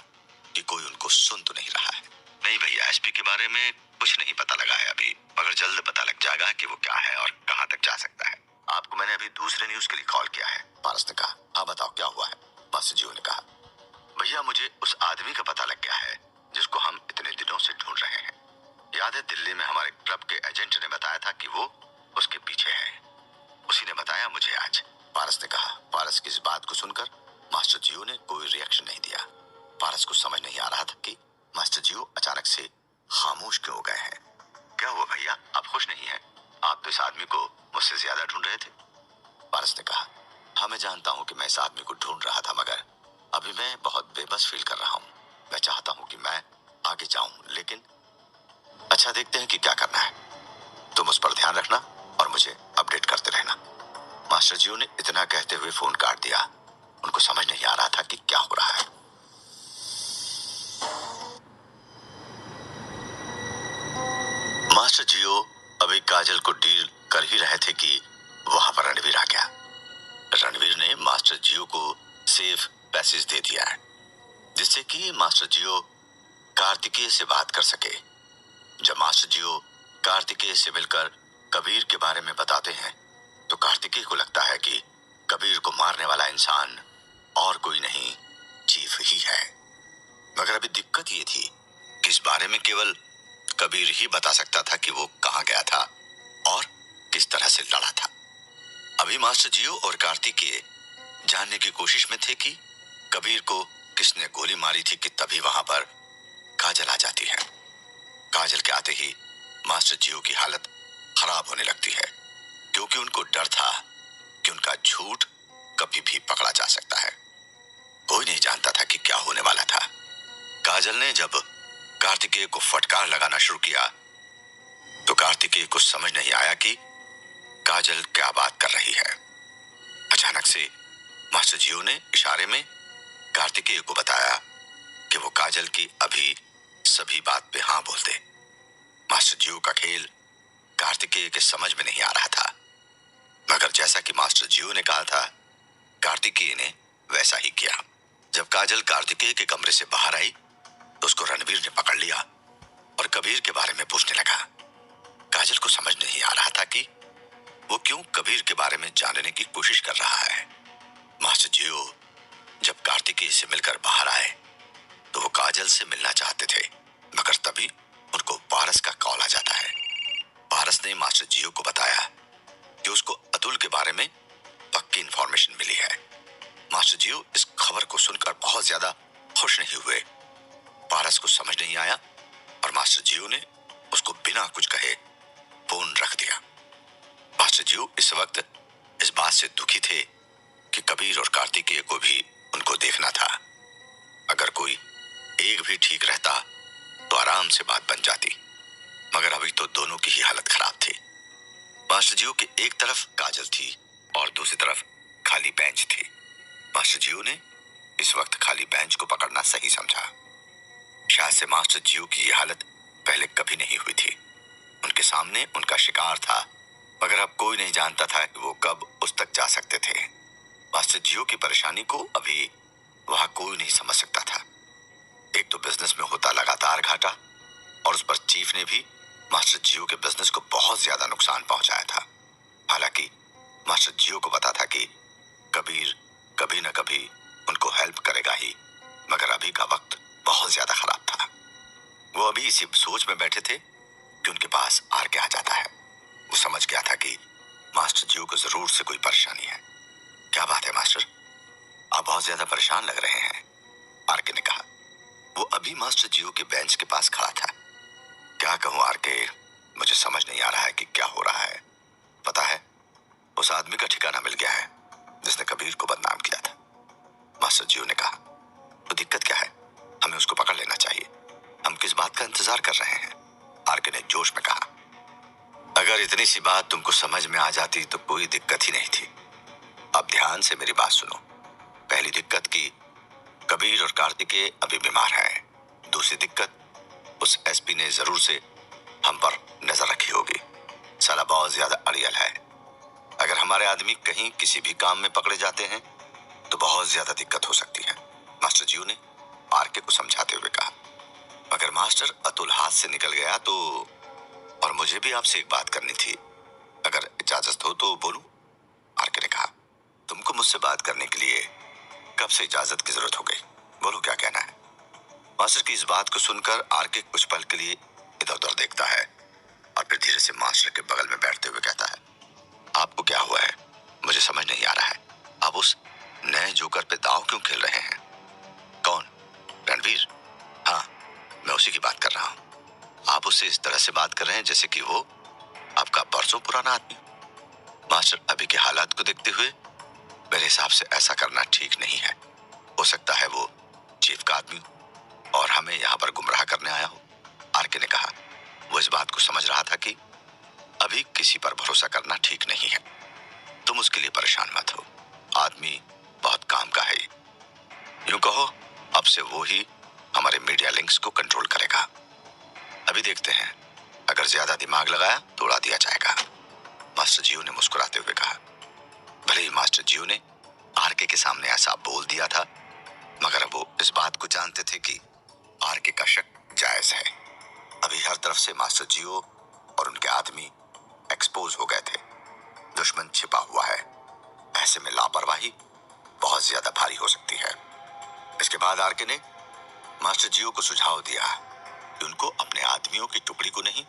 कि कोई उनको सुन तो नहीं रहा है। नहीं भैया, एसपी के बारे में कुछ नहीं पता लगा है अभी, मगर जल्द पता लग जाएगा कि वो क्या है और कहाँ तक जा सकता है। आपको मैंने अभी दूसरे न्यूज के लिए कॉल किया है। पारस ने कहा। हाँ बताओ क्या हुआ है? मास्टर जियो ने कहा। भैया मुझे उस आदमी का पता लग गया है जिसको हम इतने दिनों से ढूंढ रहे हैं। याद है दिल्ली में हमारे क्लब के एजेंट ने बताया था कि वो उसके पीछे है। उसी ने बताया मुझे आज, पारस ने कहा। पारस की इस बात को सुनकर मास्टर जियो ने कोई रिएक्शन नहीं दिया। पारस को समझ नहीं आ रहा था कि मास्टर जियो अचानक से खामोश क्यों हो गए हैं। क्या हुआ भैया, आप खुश नहीं हैं? आप तो इस आदमी को मुझसे ज्यादा ढूंढ रहे थे। पारस ने कहा। हाँ मैं जानता हूँ कि मैं इस आदमी को ढूंढ रहा था, मगर अभी मैं बहुत बेबस फील कर रहा हूँ। मैं चाहता हूँ कि मैं आगे जाऊं, लेकिन अच्छा देखते हैं कि क्या करना है। तुम उस पर ध्यान रखना और मुझे अपडेट करते रहना। मास्टर जियो ने इतना कहते हुए फोन काट दिया। उनको समझ नहीं आ रहा था कि क्या हो रहा है। मास्टर जियो अभी काजल को डील कर ही रहे थे कि वहां पर रणवीर आ गया। रणवीर ने मास्टर जियो को सेफ पैसेज दे दिया है, जिससे कि मास्टर जियो कार्तिकेय से बात कर सके। जब मास्टर जियो कार्तिकेय से मिलकर कबीर के बारे में बताते हैं तो कार्तिकेय को लगता है कि कबीर को मारने वाला इंसान और कोई नहीं, चीफ ही है। मगर अभी दिक्कत ये थी कि इस बारे में केवल कबीर ही बता सकता था कि वो कहाँ गया था और किस तरह से लड़ा था। अभी मास्टर जियो और कार्तिकेय जानने की कोशिश में थे कि कबीर को किसने गोली मारी थी कि तभी वहां पर काजल आ जाती है। काजल के आते ही मास्टर जियो की हालत खराब होने लगती है, क्योंकि उनको डर था कि उनका झूठ कभी भी पकड़ा जा सकता है। कोई नहीं जानता था कि क्या होने वाला था। काजल ने जब कार्तिकेय को फटकार लगाना शुरू किया तो कार्तिकेय को समझ नहीं आया कि काजल क्या बात कर रही है। अचानक से मास्टर जियो ने इशारे में कार्तिकेय को बताया कि वो काजल की अभी सभी बात पे हाँ बोल दे। मास्टर जियो का खेल कार्तिकेय के समझ में नहीं आ रहा था, मगर जैसा कि मास्टर जियो ने कहा था, कार्तिकेय ने वैसा ही किया। जब काजल कार्तिकेय के कमरे से बाहर आई तो उसको रणवीर ने पकड़ लिया और कबीर के बारे में पूछने लगा। काजल को समझ नहीं आ रहा था कि वो क्यों कबीर के बारे में जानने की कोशिश कर रहा है। मास्टर जियो जब कार्तिकेय से मिलकर बाहर आए तो वो काजल से मिलना चाहते थे, मगर तभी उनको पारस का कॉल आ जाता है। पारस ने मास्टर जियो को बताया बहुत ज्यादा खुश नहीं हुए। पारस को समझ नहीं आया और मास्टर जियो ने उसको बिना कुछ कहे फोन रख दिया। मास्टर जियो इस वक्त इस बात से दुखी थे कि कबीर और कार्तिकेय को भी उनको देखना था। अगर कोई एक भी ठीक रहता तो आराम से बात बन जाती, मगर अभी तो दोनों की ही हालत खराब थी। मास्टर जियो के एक तरफ काजल थी और दूसरी तरफ खाली बेंच थी। मास्टर जियो ने इस वक्त खाली बेंच को पकड़ना सही समझा। शायद से मास्टर जियो की ये हालत पहले कभी नहीं हुई थी। उनके सामने उनका शिकार था, मगर अब कोई नहीं जानता था कि वो कब उस तक जा सकते थे। मास्टर जियो की परेशानी को अभी वहां कोई नहीं समझ सकता था। एक तो बिजनेस में होता लगातार घाटा और उस पर चीफ ने भी मास्टर जियो के बिजनेस को बहुत ज्यादा नुकसान पहुंचाया था। हालांकि मास्टर जियो को पता था कि कबीर कभी न कभी उनको हेल्प करेगा ही, मगर अभी का वक्त बहुत ज्यादा खराब था। वो अभी इसी सोच में बैठे थे कि उनके पास आर के आ जाता है। वो समझ गया था कि मास्टर जियो को जरूर से कोई परेशानी है। क्या बात है मास्टर, आप बहुत ज्यादा परेशान लग रहे हैं, आर के ने कहा। वो अभी मास्टर जियो के बेंच के पास खड़ा था। क्या कहूं आर के, मुझे समझ नहीं आ रहा है कि क्या हो रहा है। पता है, उस आदमी का ठिकाना मिल गया है जिसने कबीर को बदनाम किया था, मास्टर जियो ने कहा। तो दिक्कत क्या है, हमें उसको पकड़ लेना चाहिए। हम किस बात का इंतजार कर रहे हैं, आर के ने जोश में कहा। अगर इतनी सी बात तुमको समझ में आ जाती तो कोई दिक्कत ही नहीं थी। अब ध्यान से मेरी बात सुनो। पहली दिक्कत की कबीर और कार्तिकेय अभी बीमार हैं। दूसरी दिक्कत, उस एसपी ने जरूर से हम पर नजर रखी होगी। साला बहुत ज्यादा अड़ियल है। अगर हमारे आदमी कहीं किसी भी काम में पकड़े जाते हैं तो बहुत ज्यादा दिक्कत हो सकती है, मास्टर जियो ने आर के को समझाते हुए कहा। अगर मास्टर अतुल हाथ से निकल गया तो, और मुझे भी आपसे एक बात करनी थी, अगर इजाजत हो तो बोलूं, आर के ने कहा। तुमको मुझसे बात करने के लिए कब से इजाजत की जरूरत हो गई, बोलो क्या कहना है। मास्टर की इस बात को सुनकर आर के कुछ पल के लिए इधर उधर देखता है और फिर धीरे से मास्टर के बगल में बैठते हुए कहता है, आपको क्या हुआ है, मुझे समझ नहीं आ रहा है। आप उस नए जोकर पे दांव क्यों खेल रहे हैं? कौन, रणवीर? हाँ, मैं उसी की बात कर रहा हूँ। आप उससे इस तरह से बात कर रहे हैं जैसे कि वो आपका बरसों पुराना आदमी। मास्टर अभी के हालात को देखते हुए, मेरे हिसाब से ऐसा करना ठीक नहीं है। हो सकता है वो चीफ का आदमी और हमें यहाँ पर गुमराह करने आया हो, आर के ने कहा। वो इस बात को समझ रहा था कि अभी किसी पर भरोसा करना ठीक नहीं है। तुम उसके लिए परेशान मत हो, आदमी बहुत काम का है। यूं कहो, अब से वो ही हमारे मीडिया लिंक्स को कंट्रोल करेगा। अभी देखते हैं, अगर ज्यादा दिमाग लगाया तो उड़ा दिया जाएगा, मास्टर जियो ने मुस्कुराते हुए कहा। भले ही मास्टर जियो ने आरके के सामने ऐसा बोल दिया था, मगर अब वो इस बात को जानते थे कि आरके का शक जायज है। अभी हर तरफ से मास्टर जियो और उनके आदमी एक्सपोज हो गए थे। दुश्मन छिपा हुआ है। ऐसे में लापरवाही बहुत ज्यादा भारी हो सकती है। इसके बाद आरके ने मास्टर जियो को सुझाव दिया कि उनको अपने आदमियों की टुकड़ी को नहीं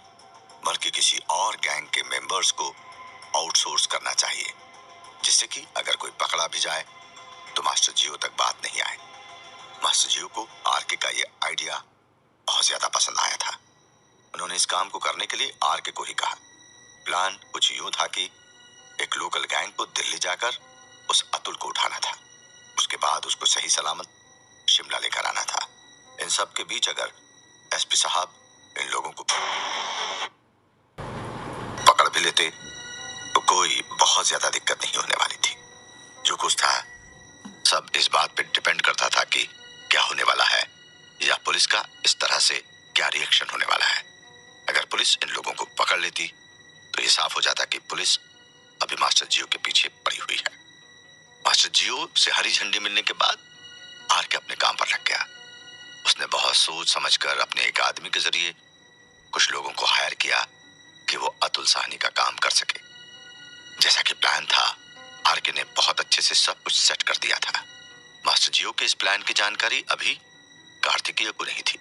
बल्कि किसी और गैंग के मेंबर्स को आउटसोर्स करना चाहिए, जिससे कि अगर कोई पकड़ा भी जाए तो मास्टर जियो तक बात नहीं आए। मास्टर जियो को आरके का ये आइडिया बहुत ज्यादा पसंद आया था। उन्होंने इस काम को करने के लिए आरके को ही कहा। प्लान कुछ यूं था कि एक लोकल गैंग को दिल्ली जाकर उस अतुल को उठाना था। उसके बाद उसको सही सलामत शिमला लेकर आना था। इन सब के बीच अगर एसपी साहब इन लोगों को पकड़ भी लेते तो कोई बहुत ज्यादा दिक्कत नहीं होने वाली थी। जो कुछ था सब इस बात पे डिपेंड करता था कि क्या होने वाला है या पुलिस का इस तरह से क्या रिएक्शन होने वाला है। अगर पुलिस इन लोगों को पकड़ लेती तो ये साफ हो जाता कि पुलिस अभी मास्टर जियो के पीछे पड़ी हुई है। मास्टर जियो से हरी झंडी मिलने के बाद आर के अपने काम पर लग गया। उसने बहुत सोच समझकर अपने एक आदमी के जरिए कुछ लोगों को हायर किया कि वो अतुल साहनी का काम कर सके। जैसा कि प्लान था, आरके ने बहुत अच्छे से सब कुछ सेट कर दिया था। मास्टर जियो के इस प्लान की जानकारी अभी कार्तिकेय को नहीं थी,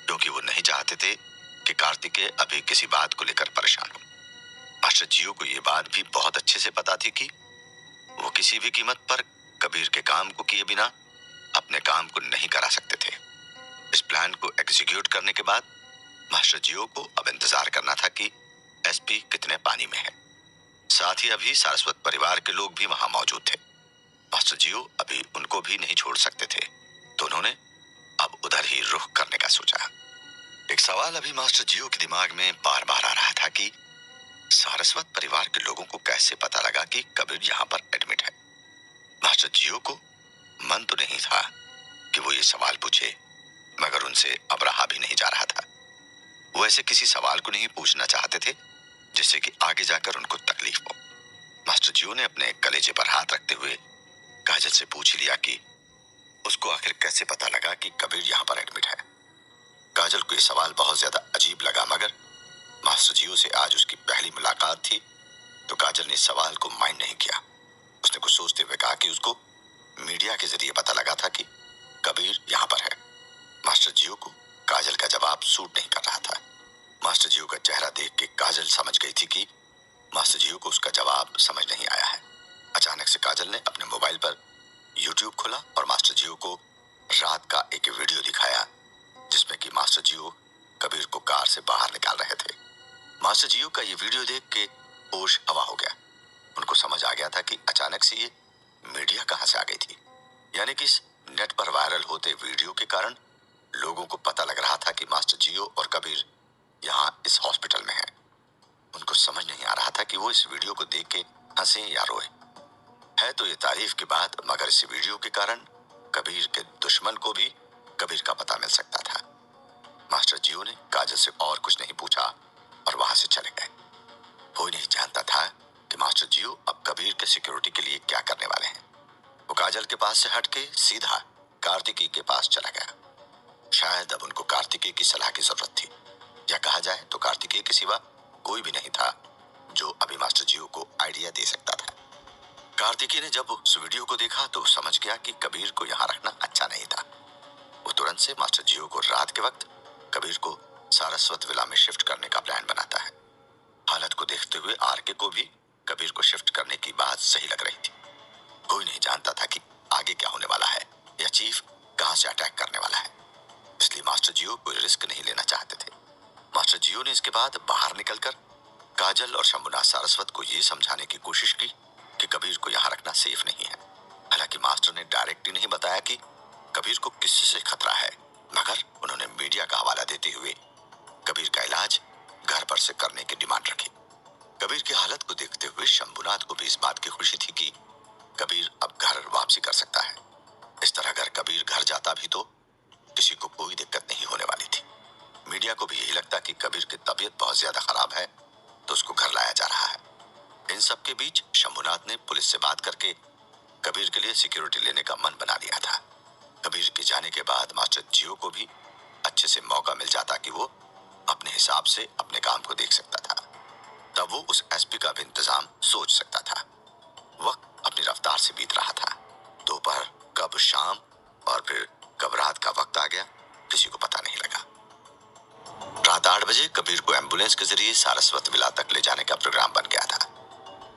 क्योंकि वो नहीं चाहते थे कि कार्तिकेय अभी किसी बात को लेकर परेशान हो। मास्टर जियो को ये बात भी बहुत अच्छे से पता थी कि वो किसी भी कीमत पर कबीर के काम को किए बिना अब अपने काम को नहीं करा सकते थे। इस प्लान को एग्जीक्यूट करने के बाद मास्टर जियो को अब इंतजार करना था कि एसपी कितने पानी में है। साथ ही अभी सारस्वत परिवार के लोग भी वहां मौजूद थे। मास्टर जियो अभी उनको भी नहीं छोड़ सकते थे, तो उन्होंने अब उधर ही रुख करने का सोचा। एक सवाल अभी मास्टर जियो के दिमाग में बार बार आ रहा था कि सारस्वत परिवार के लोगों को कैसे पता लगा कि कबीर यहाँ पर एडमिट है। मास्टर जियो को मन तो नहीं था कि वो ये सवाल पूछे, मगर उनसे अब रहा भी नहीं जा रहा था। वो ऐसे किसी सवाल को नहीं पूछना चाहते थे जिससे कि आगे जाकर उनको तकलीफ हो। मास्टर जियो ने अपने कलेजे पर हाथ रखते हुए काजल से पूछ लिया कि उसको आखिर कैसे पता लगा कि कबीर यहाँ पर एडमिट है। काजल को यह सवाल बहुत ज्यादा अजीब लगा, मगर मास्टर जियो से आज उसकी पहली मुलाकात थी, तो काजल ने इस सवाल को माइंड नहीं किया। उसने कुछ सोचते हुए कहा कि उसको मीडिया के जरिए पता लगा था कि कबीर यहाँ पर है। मास्टर जियो को काजल का जवाब सूट नहीं कर रहा था। मास्टर जियो का चेहरा देख के काजल समझ गई थी कि मास्टर जियो को उसका जवाब समझ नहीं आया है। अचानक से काजल ने अपने मोबाइल पर यूट्यूब खोला और मास्टर जियो को रात का एक वीडियो दिखाया जिसमें कि मास्टर जियो कबीर को कार से बाहर निकाल रहे थे। मास्टर जियो का ये वीडियो देख के होश हवा हो गया। उनको समझ आ गया था कि अचानक से ये मीडिया कहां से आ गई थी। यानी कि इस नेट पर वायरल होते वीडियो के कारण लोगों को पता लग रहा था कि मास्टर जियो और कबीर यहाँ इस हॉस्पिटल में है। उनको समझ नहीं आ रहा था कि वो इस वीडियो को देख के हंसे या रोए। है तो ये तारीफ की बात, मगर इस वीडियो के कारण कबीर के दुश्मन को भी कबीर का पता मिल सकता था। मास्टर जियो ने काजल से और कुछ नहीं पूछा और वहां से चले गए। कोई नहीं जानता था कि मास्टर जियो अब कबीर के सिक्योरिटी के लिए क्या करने वाले हैं। वो काजल के पास से हटके सीधा कार्तिकी के पास चला गया। शायद अब उनको कार्तिकेय की सलाह की जरूरत थी, या कहा जाए तो कार्तिकेय के सिवा कोई भी नहीं था जो अभी मास्टर जियो को आइडिया दे सकता था। कार्तिकेय ने जब उस वीडियो को देखा तो समझ गया कि कबीर को यहाँ रखना अच्छा नहीं था। वो तुरंत से मास्टर जियो को रात के वक्त कबीर को सारस्वत विला में शिफ्ट करने का प्लान बनाता है। हालत को देखते हुए आरके को भी कबीर को शिफ्ट करने की बात सही लग रही थी। कोई नहीं जानता था कि आगे क्या होने वाला है या चीफ कहां से अटैक करने वाला है, इसलिए मास्टर जियो कोई रिस्क नहीं लेना चाहते थे। मास्टर जियो ने इसके बाद बाहर निकलकर काजल और शंभुनाथ सारस्वत को ये समझाने की कोशिश की कि कबीर को यहाँ रखना सेफ नहीं है। हालांकि मास्टर ने डायरेक्ट ही नहीं बताया कि कबीर को किससे खतरा है, मगर उन्होंने मीडिया का हवाला देते हुए कबीर का इलाज घर पर से करने की डिमांड रखी। कबीर की हालत को देखते हुए शंभुनाथ को भी इस बात की खुशी थी कि कबीर अब घर वापसी कर सकता है। इस तरह अगर कबीर घर जाता भी तो किसी को कोई दिक्कत नहीं होने वाली थी। मीडिया को भी यही लगता कि कबीर की तबीयत बहुत ज्यादा खराब है तो उसको घर लाया जा रहा है। इन सब के बीच शंभुनाथ ने पुलिस से बात करके कबीर के लिए सिक्योरिटी लेने का मन बना लिया था। कबीर के जाने के बाद मास्टर जियो को भी अच्छे से मौका मिल जाता कि वो अपने हिसाब से अपने काम को देख सकता था। तब वो उस एसपी का भी इंतजाम सोच सकता था। वक्त अपनी रफ्तार से बीत रहा था। दोपहर कब शाम और फिर कब रात का वक्त आ गया किसी को पता नहीं लगा। रात 8 बजे कबीर को एम्बुलेंस के जरिए सारस्वत विला तक ले जाने का प्रोग्राम बन गया था।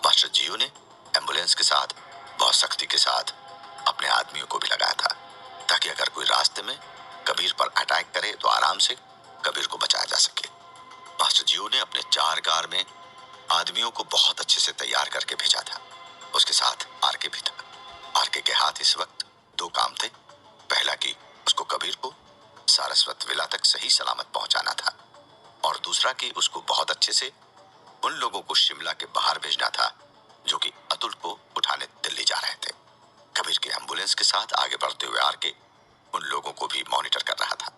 मास्टर जियो ने एम्बुलेंस के साथ बहुत सख्ती के साथ अपने आदमियों को भी लगाया था ताकि अगर कोई रास्ते में कबीर पर अटैक करे तो आराम से कबीर को बचाया जा सके। मास्टर जियो ने अपने 4 कार में आदमियों को बहुत अच्छे से तैयार करके भेजा था। उसके साथ आरके भी था। आरके के हाथ इस वक्त 2 काम थे। पहला कि उसको कबीर को सारस्वत विला तक सही सलामत पहुंचाना था और दूसरा कि उसको बहुत अच्छे से उन लोगों को शिमला के बाहर भेजना था जो कि अतुल को उठाने दिल्ली जा रहे थे। कबीर के एम्बुलेंस के साथ आगे बढ़ते हुए आरके उन लोगों को भी मॉनिटर कर रहा था।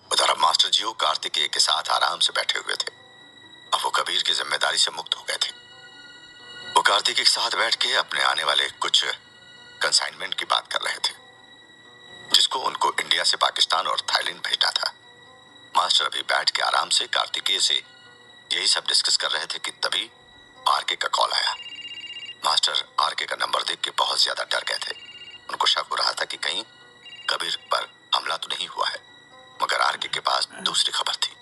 उधर अब मास्टर जियो कार्तिकेय के साथ आराम से बैठे हुए थे। अब वो कबीर की जिम्मेदारी से मुक्त हो गए थे। वो कार्तिकेय के साथ बैठ के अपने आने वाले कुछ कंसाइनमेंट की बात कर रहे थे जिसको उनको इंडिया से पाकिस्तान और थाईलैंड भेजना था। मास्टर अभी बैठ के आराम से कार्तिकेय से यही सब डिस्कस कर रहे थे कि तभी आरके का कॉल आया। मास्टर आरके का नंबर देख के बहुत ज्यादा डर गए थे। उनको शक हो रहा था कि कहीं कबीर पर हमला तो नहीं हुआ है, मगर आरके के पास दूसरी खबर थी।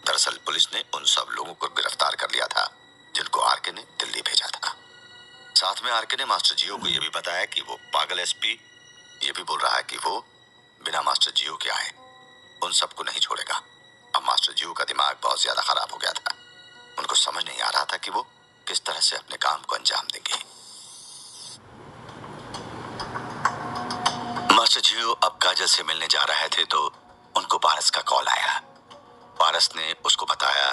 दरअसल पुलिस ने उन सब लोगों को गिरफ्तार कर लिया था जिनको आरके ने दिल्ली भेजा था। साथ में आरके ने मास्टर जियो को यह भी बताया कि वो पागल एसपी ये भी बोल रहा है कि वो बिना मास्टर जियो के आए उन सबको नहीं छोड़ेगा। अब मास्टर जियो का दिमाग बहुत ज्यादा खराब हो गया था। उनको समझ नहीं आ रहा था कि वो किस तरह से अपने काम को अंजाम देंगे। मास्टर जियो अब काजल से मिलने जा रहे थे तो उनको पारस का कॉल आया। पारस ने उसको बताया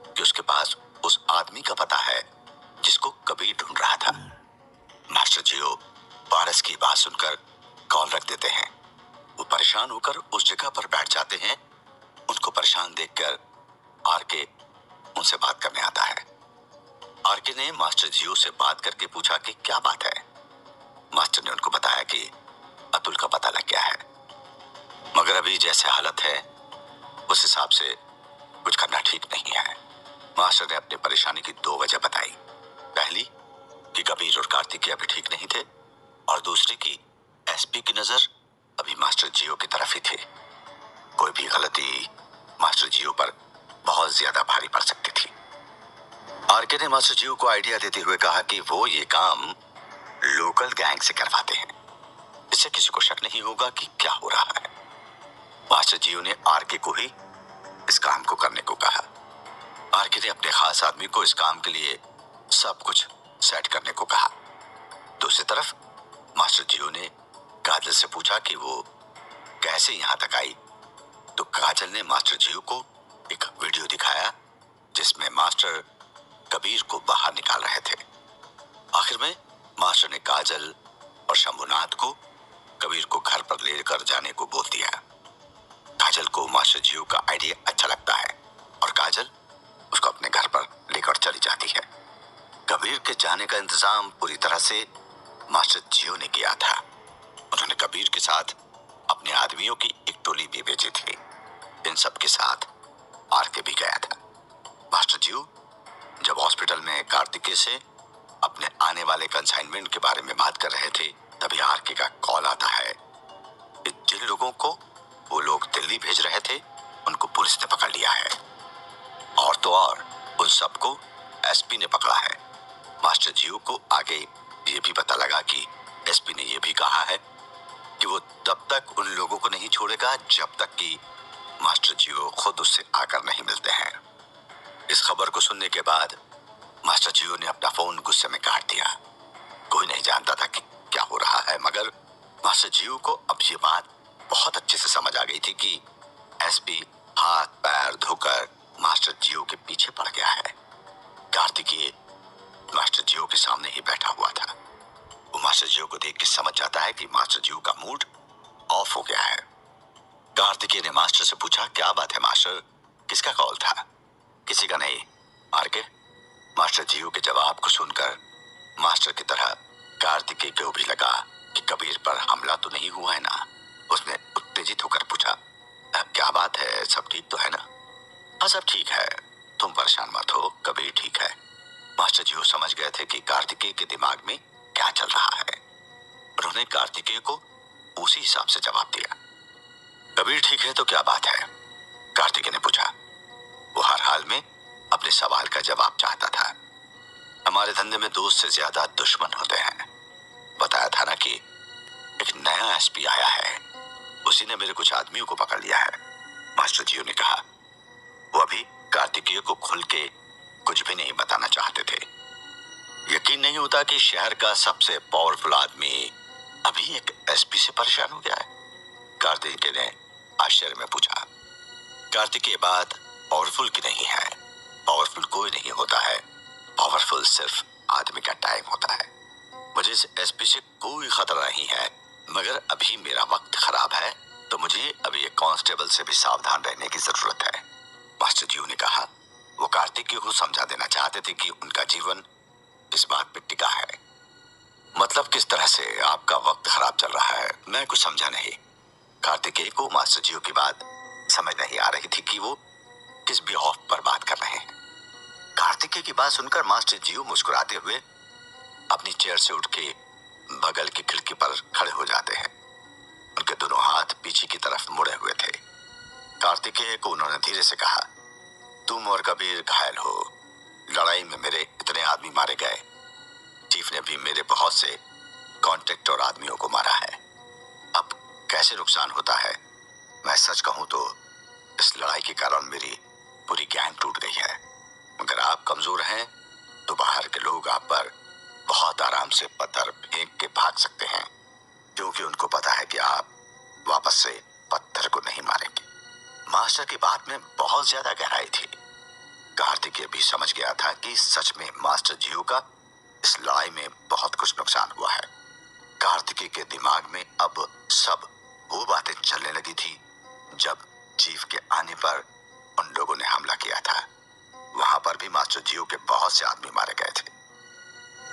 कि उसके पास उस आदमी का पता है जिसको कबीर ढूंढ रहा था। मास्टर जियो पारस की बात सुनकर कॉल रख देते हैं। वो परेशान होकर उस जगह पर बैठ जाते हैं। उनको परेशान देखकर आरके उनसे बात करने आता है। आरके ने मास्टर जियो से बात करके पूछा कि क्या बात है। मास्टर ने उनको बताया कि अतुल का पता लग गया है, मगर अभी जैसे हालत है उस हिसाब से कुछ करना ठीक नहीं है। मास्टर ने अपनी परेशानी की दो वजह बताई। पहली कि कबीर और कार्तिक अभी ठीक नहीं थे, और दूसरी की एसपी की नजर अभी मास्टर जियो की तरफ ही थी। कोई भी गलती मास्टर जियो पर बहुत ज्यादा भारी पड़ सकती थी। आरके ने मास्टर जियो को आइडिया देते हुए कहा कि वो ये काम लोकल गैंग से करवाते हैं, इससे किसी को शक नहीं होगा कि क्या हो रहा है। मास्टर जियो ने आरके को ही इस काम को करने को कहा। आरके ने अपने खास आदमी को इस काम के लिए सब कुछ सेट करने को कहा। दूसरी तरफ मास्टर जियो ने काजल से पूछा कि वो कैसे यहां तक आई, तो काजल ने मास्टर जियो को एक वीडियो दिखाया जिसमें मास्टर कबीर को बाहर निकाल रहे थे। आखिर में मास्टर ने काजल और शंभुनाथ को कबीर को घर पर लेकर जाने को बोल दिया। काजल को मास्टर जियो का आइडिया अच्छा लगता है और काजल उसको अपने घर पर लेकर चली जाती है। कबीर के जाने का इंतजाम पूरी तरह से मास्टर जियो ने किया था। उन्होंने कबीर के साथ अपने आदमियों की एक टोली भी भेजी थी। इन सब के साथ आरके भी गया था। मास्टर जियो जब हॉस्पिटल में कार्तिकेय से अपने आने वाले कंसाइनमेंट के बारे में बात कर रहे थे, तभी आरके का कॉल आता है कि जिन लोगों को वो लोग दिल्ली भेज रहे थे उनको पुलिस ने पकड़ लिया है, और तो और उन सबको एसपी ने पकड़ा है। मास्टर जियो को आगे ये भी पता लगा कि एसपी ने ये भी कहा है कि वो तब तक उन लोगों को नहीं छोड़ेगा जब तक कि मास्टर जियो खुद उससे आकर नहीं मिलते हैं। इस खबर को सुनने के बाद मास्टर जियो ने अपना फोन गुस्से में काट दिया। कोई नहीं जानता था कि क्या हो रहा है, मगर मास्टर जियो को अब ये बात बहुत अच्छे से समझ आ गई थी कि एसपी हाथ पैर धोकर मास्टर जियो के पीछे पड़ गया है। कार्तिकेय मास्टर जियो के सामने ही बैठा हुआ था। वो मास्टर जियो को देख के समझ जाता है कि मास्टर जियो का मूड ऑफ हो गया है। कार्तिकेय ने मास्टर से पूछा, क्या बात है मास्टर, किसका कॉल था? किसी का नहीं आरके। मास्टर जियो के जवाब को सुनकर मास्टर की तरह कार्तिकेय को भी लगा कि कबीर पर हमला तो नहीं हुआ है ना। उसने उत्तेजित होकर पूछा, क्या बात है, सब ठीक तो है ना? हाँ सब ठीक है, तुम परेशान मत हो, कबीर ठीक है। मास्टर जियो समझ गए थे कि कार्तिकेय के दिमाग में क्या चल रहा है। उन्होंने कार्तिकेय को उसी हिसाब से जवाब दिया। कबीर ठीक है तो क्या बात है? कार्तिकेय ने पूछा। वो हर हाल में अपने सवाल का जवाब चाहता था। हमारे धंधे में दोस्त से ज्यादा दुश्मन होते हैं। बताया था ना कि एक नया एसपी आया है, उसी ने मेरे कुछ आदमियों को पकड़ लिया है, मास्टर जियो ने कहा। वो अभी कार्तिकेय को खुल के कुछ भी नहीं बताना चाहते थे। यकीन नहीं होता कि शहर का सबसे पावरफुल आदमी अभी एक एसपी से परेशान हो गया है, कार्तिकेय ने आश्चर्य में पूछा। कार्तिकेय बात पावरफुल की नहीं है, पावरफुल कोई नहीं होता है, पावरफुल सिर्फ आदमी का टाइम होता है। मुझे इस एसपी से कोई खतरा नहीं है, मगर अभी मेरा वक्त खराब है, तो मुझे अभी एक कांस्टेबल से भी सावधान रहने की जरूरत है, मास्टर जियो ने कहा। वो कार्तिकेय को समझा देना चाहते थे कि उनका जीवन इस बात पे टिका है। मतलब किस तरह से आपका वक्त खराब चल रहा है, मैं कुछ समझा नहीं। कार्तिकेय को मास्टर जियो की बात समझ नहीं आ रही थी कि वो किस बिहाफ पर बात कर रहे हैं। कार्तिकेय की बात सुनकर मास्टर जियो मुस्कुराते हुए अपनी चेयर से उठ के बगल की खिड़की पर खड़े हो जाते हैं। उनके दोनों हाथ पीछे की तरफ मुड़े हुए थे। कार्तिकेय को उन्होंने धीरे से कहा, तुम और कबीर घायल हो, लड़ाई में मेरे इतने आदमी मारे गए, चीफ ने भी मेरे बहुत से कॉन्टेक्ट और आदमियों को मारा है। कैसे नुकसान होता है। मैं सच कहूं तो इस लड़ाई के कारण मेरी पूरी गैंग टूट गई है। अगर आप कमजोर हैं तो बाहर के लोग आप पर बहुत आराम से पत्थर फेंक के भाग सकते हैं, क्योंकि उनको पता है कि आप वापस से पत्थर को नहीं मारेंगे। मास्टर की बात में बहुत ज्यादा गहराई थी। कार्तिकेय भी समझ गया था कि सच में मास्टर जियो का इस लड़ाई में बहुत कुछ नुकसान हुआ है। कार्तिकेय के दिमाग में अब सब वो बातें चलने लगी थी जब चीफ के आने पर उन लोगों ने हमला किया था। वहां पर भी मास्टर जियो के बहुत से आदमी मारे गए थे,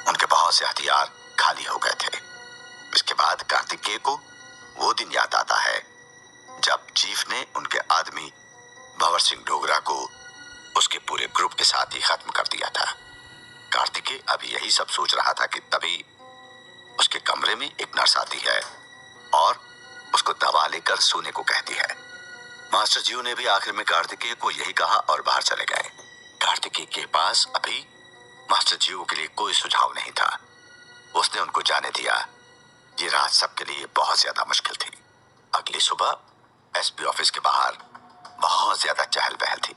उनके बहुत से हथियार खाली हो गए थे। इसके बाद कार्तिकेय को वो दिन याद आता है जब चीफ ने उनके आदमी भंवर सिंह डोगरा को उसके पूरे ग्रुप के साथ ही खत्म कर दिया था। कार्तिकेय अभी यही सब सोच रहा था कि तभी उसके कमरे में एक नर्स आती है और उसको दवा लेकर सोने को कहती है। मास्टर जियो ने भी आखिर में कार्तिकेय को यही कहा और बाहर चले गए। कार्तिकेय के पास अभी मास्टर जियो के लिए कोई सुझाव नहीं था। उसने उनको जाने दिया। ये रात सबके लिए बहुत ज्यादा मुश्किल थी। अगली सुबह एसपी ऑफिस के बाहर बहुत ज्यादा चहल पहल थी।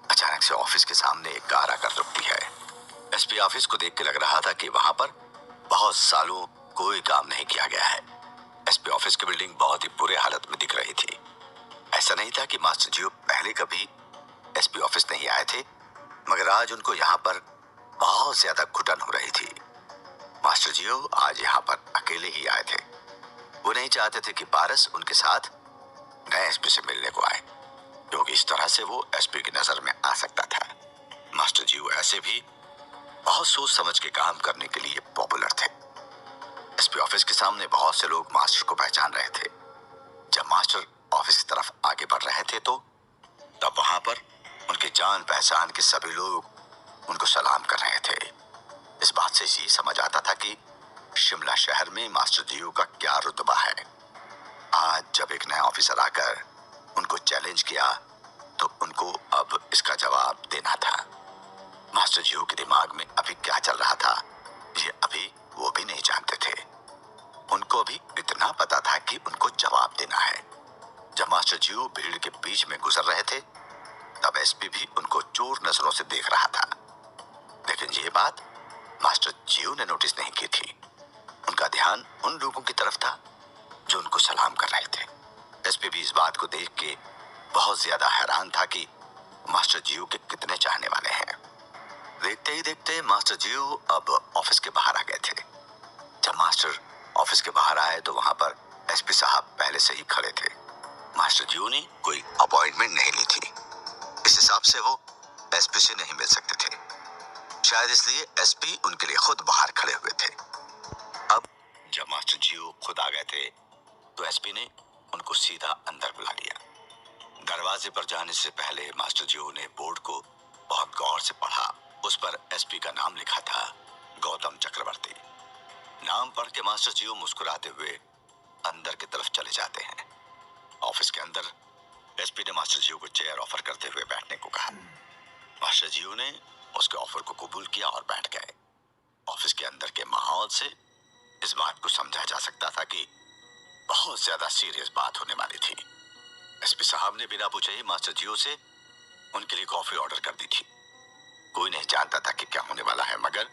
अचानक से ऑफिस के सामने एक कार आकर रुकती है। एसपी ऑफिस को देख के लग रहा था कि वहां पर बहुत सालों कोई काम नहीं किया गया है। एसपी ऑफिस की बिल्डिंग बहुत ही बुरे हालत में दिख रही थी। ऐसा नहीं था कि मास्टर जियो पहले कभी एसपी ऑफिस नहीं आए थे, मगर आज उनको यहाँ पर बहुत ज्यादा घुटन हो रही थी। मास्टर जियो आज यहाँ पर अकेले ही आए थे। वो नहीं चाहते थे कि पारस उनके साथ नए एसपी से मिलने को आए, क्योंकि इस तरह से वो एसपी की नजर में आ सकता था। मास्टर जियो ऐसे भी बहुत सोच समझ के काम करने के लिए पॉपुलर थे। एसपी ऑफिस के सामने बहुत से लोग मास्टर को पहचान रहे थे। जब मास्टर ऑफिस की तरफ आगे बढ़ रहे थे तो तब वहां पर उनके जान पहचान के सभी लोग उनको सलाम कर रहे थे। इस बात से ये समझ आता था कि शिमला शहर में मास्टर जियो का क्या रुतबा है। आज जब एक नया ऑफिसर आकर उनको चैलेंज किया तो उनको अब इसका जवाब देना था। मास्टर जियो के दिमाग में अभी क्या चल रहा था ये अभी वो भी नहीं जानते थे। उनको भी इतना पता था कि उनको जवाब देना है। जब मास्टर जियो भीड़ के बीच में गुजर रहे थे तब एसपी भी उनको चोर नजरों से देख रहा था, लेकिन ये बात मास्टर जियो ने नोटिस नहीं की थी। उनका ध्यान उन लोगों की तरफ था जो उनको सलाम कर रहे थे। एसपी भी इस बात को देख के बहुत ज्यादा हैरान था कि मास्टर जियो के कितने चाहने वाले हैं। देखते ही देखते मास्टर जियो अब ऑफिस के बाहर आ गए थे। जब मास्टर ऑफिस के बाहर आए तो वहां पर एसपी साहब पहले से ही खड़े थे। मास्टर जियो ने कोई अपॉइंटमेंट नहीं ली थी, इस हिसाब से वो एसपी से नहीं मिल सकते थे। शायद इसलिए एसपी उनके लिए खुद बाहर खड़े हुए थे। अब जब मास्टर जियो खुद आ गए थे तो एसपी ने उनको सीधा अंदर बुला लिया। दरवाजे पर जाने से पहले मास्टर जियो ने बोर्ड को बहुत गौर से पढ़ा। उस पर एसपी का नाम लिखा था, गौतम चक्रवर्ती। नाम पढ़ के मास्टर जियो मुस्कुराते हुए अंदर की तरफ चले जाते हैं। ऑफिस के अंदर एसपी ने मास्टर जियो को चेयर ऑफर करते हुए बैठने को कहा। मास्टर जियो ने उसके ऑफर को कबूल किया और बैठ गए। ऑफिस के अंदर के माहौल से इस बात को समझा जा सकता था कि बहुत ज्यादा सीरियस बात होने वाली थी। एसपी साहब ने बिना पूछे ही मास्टर जियो से उनके लिए कॉफी ऑर्डर कर दी थी। कोई नहीं जानता था कि क्या होने वाला है, मगर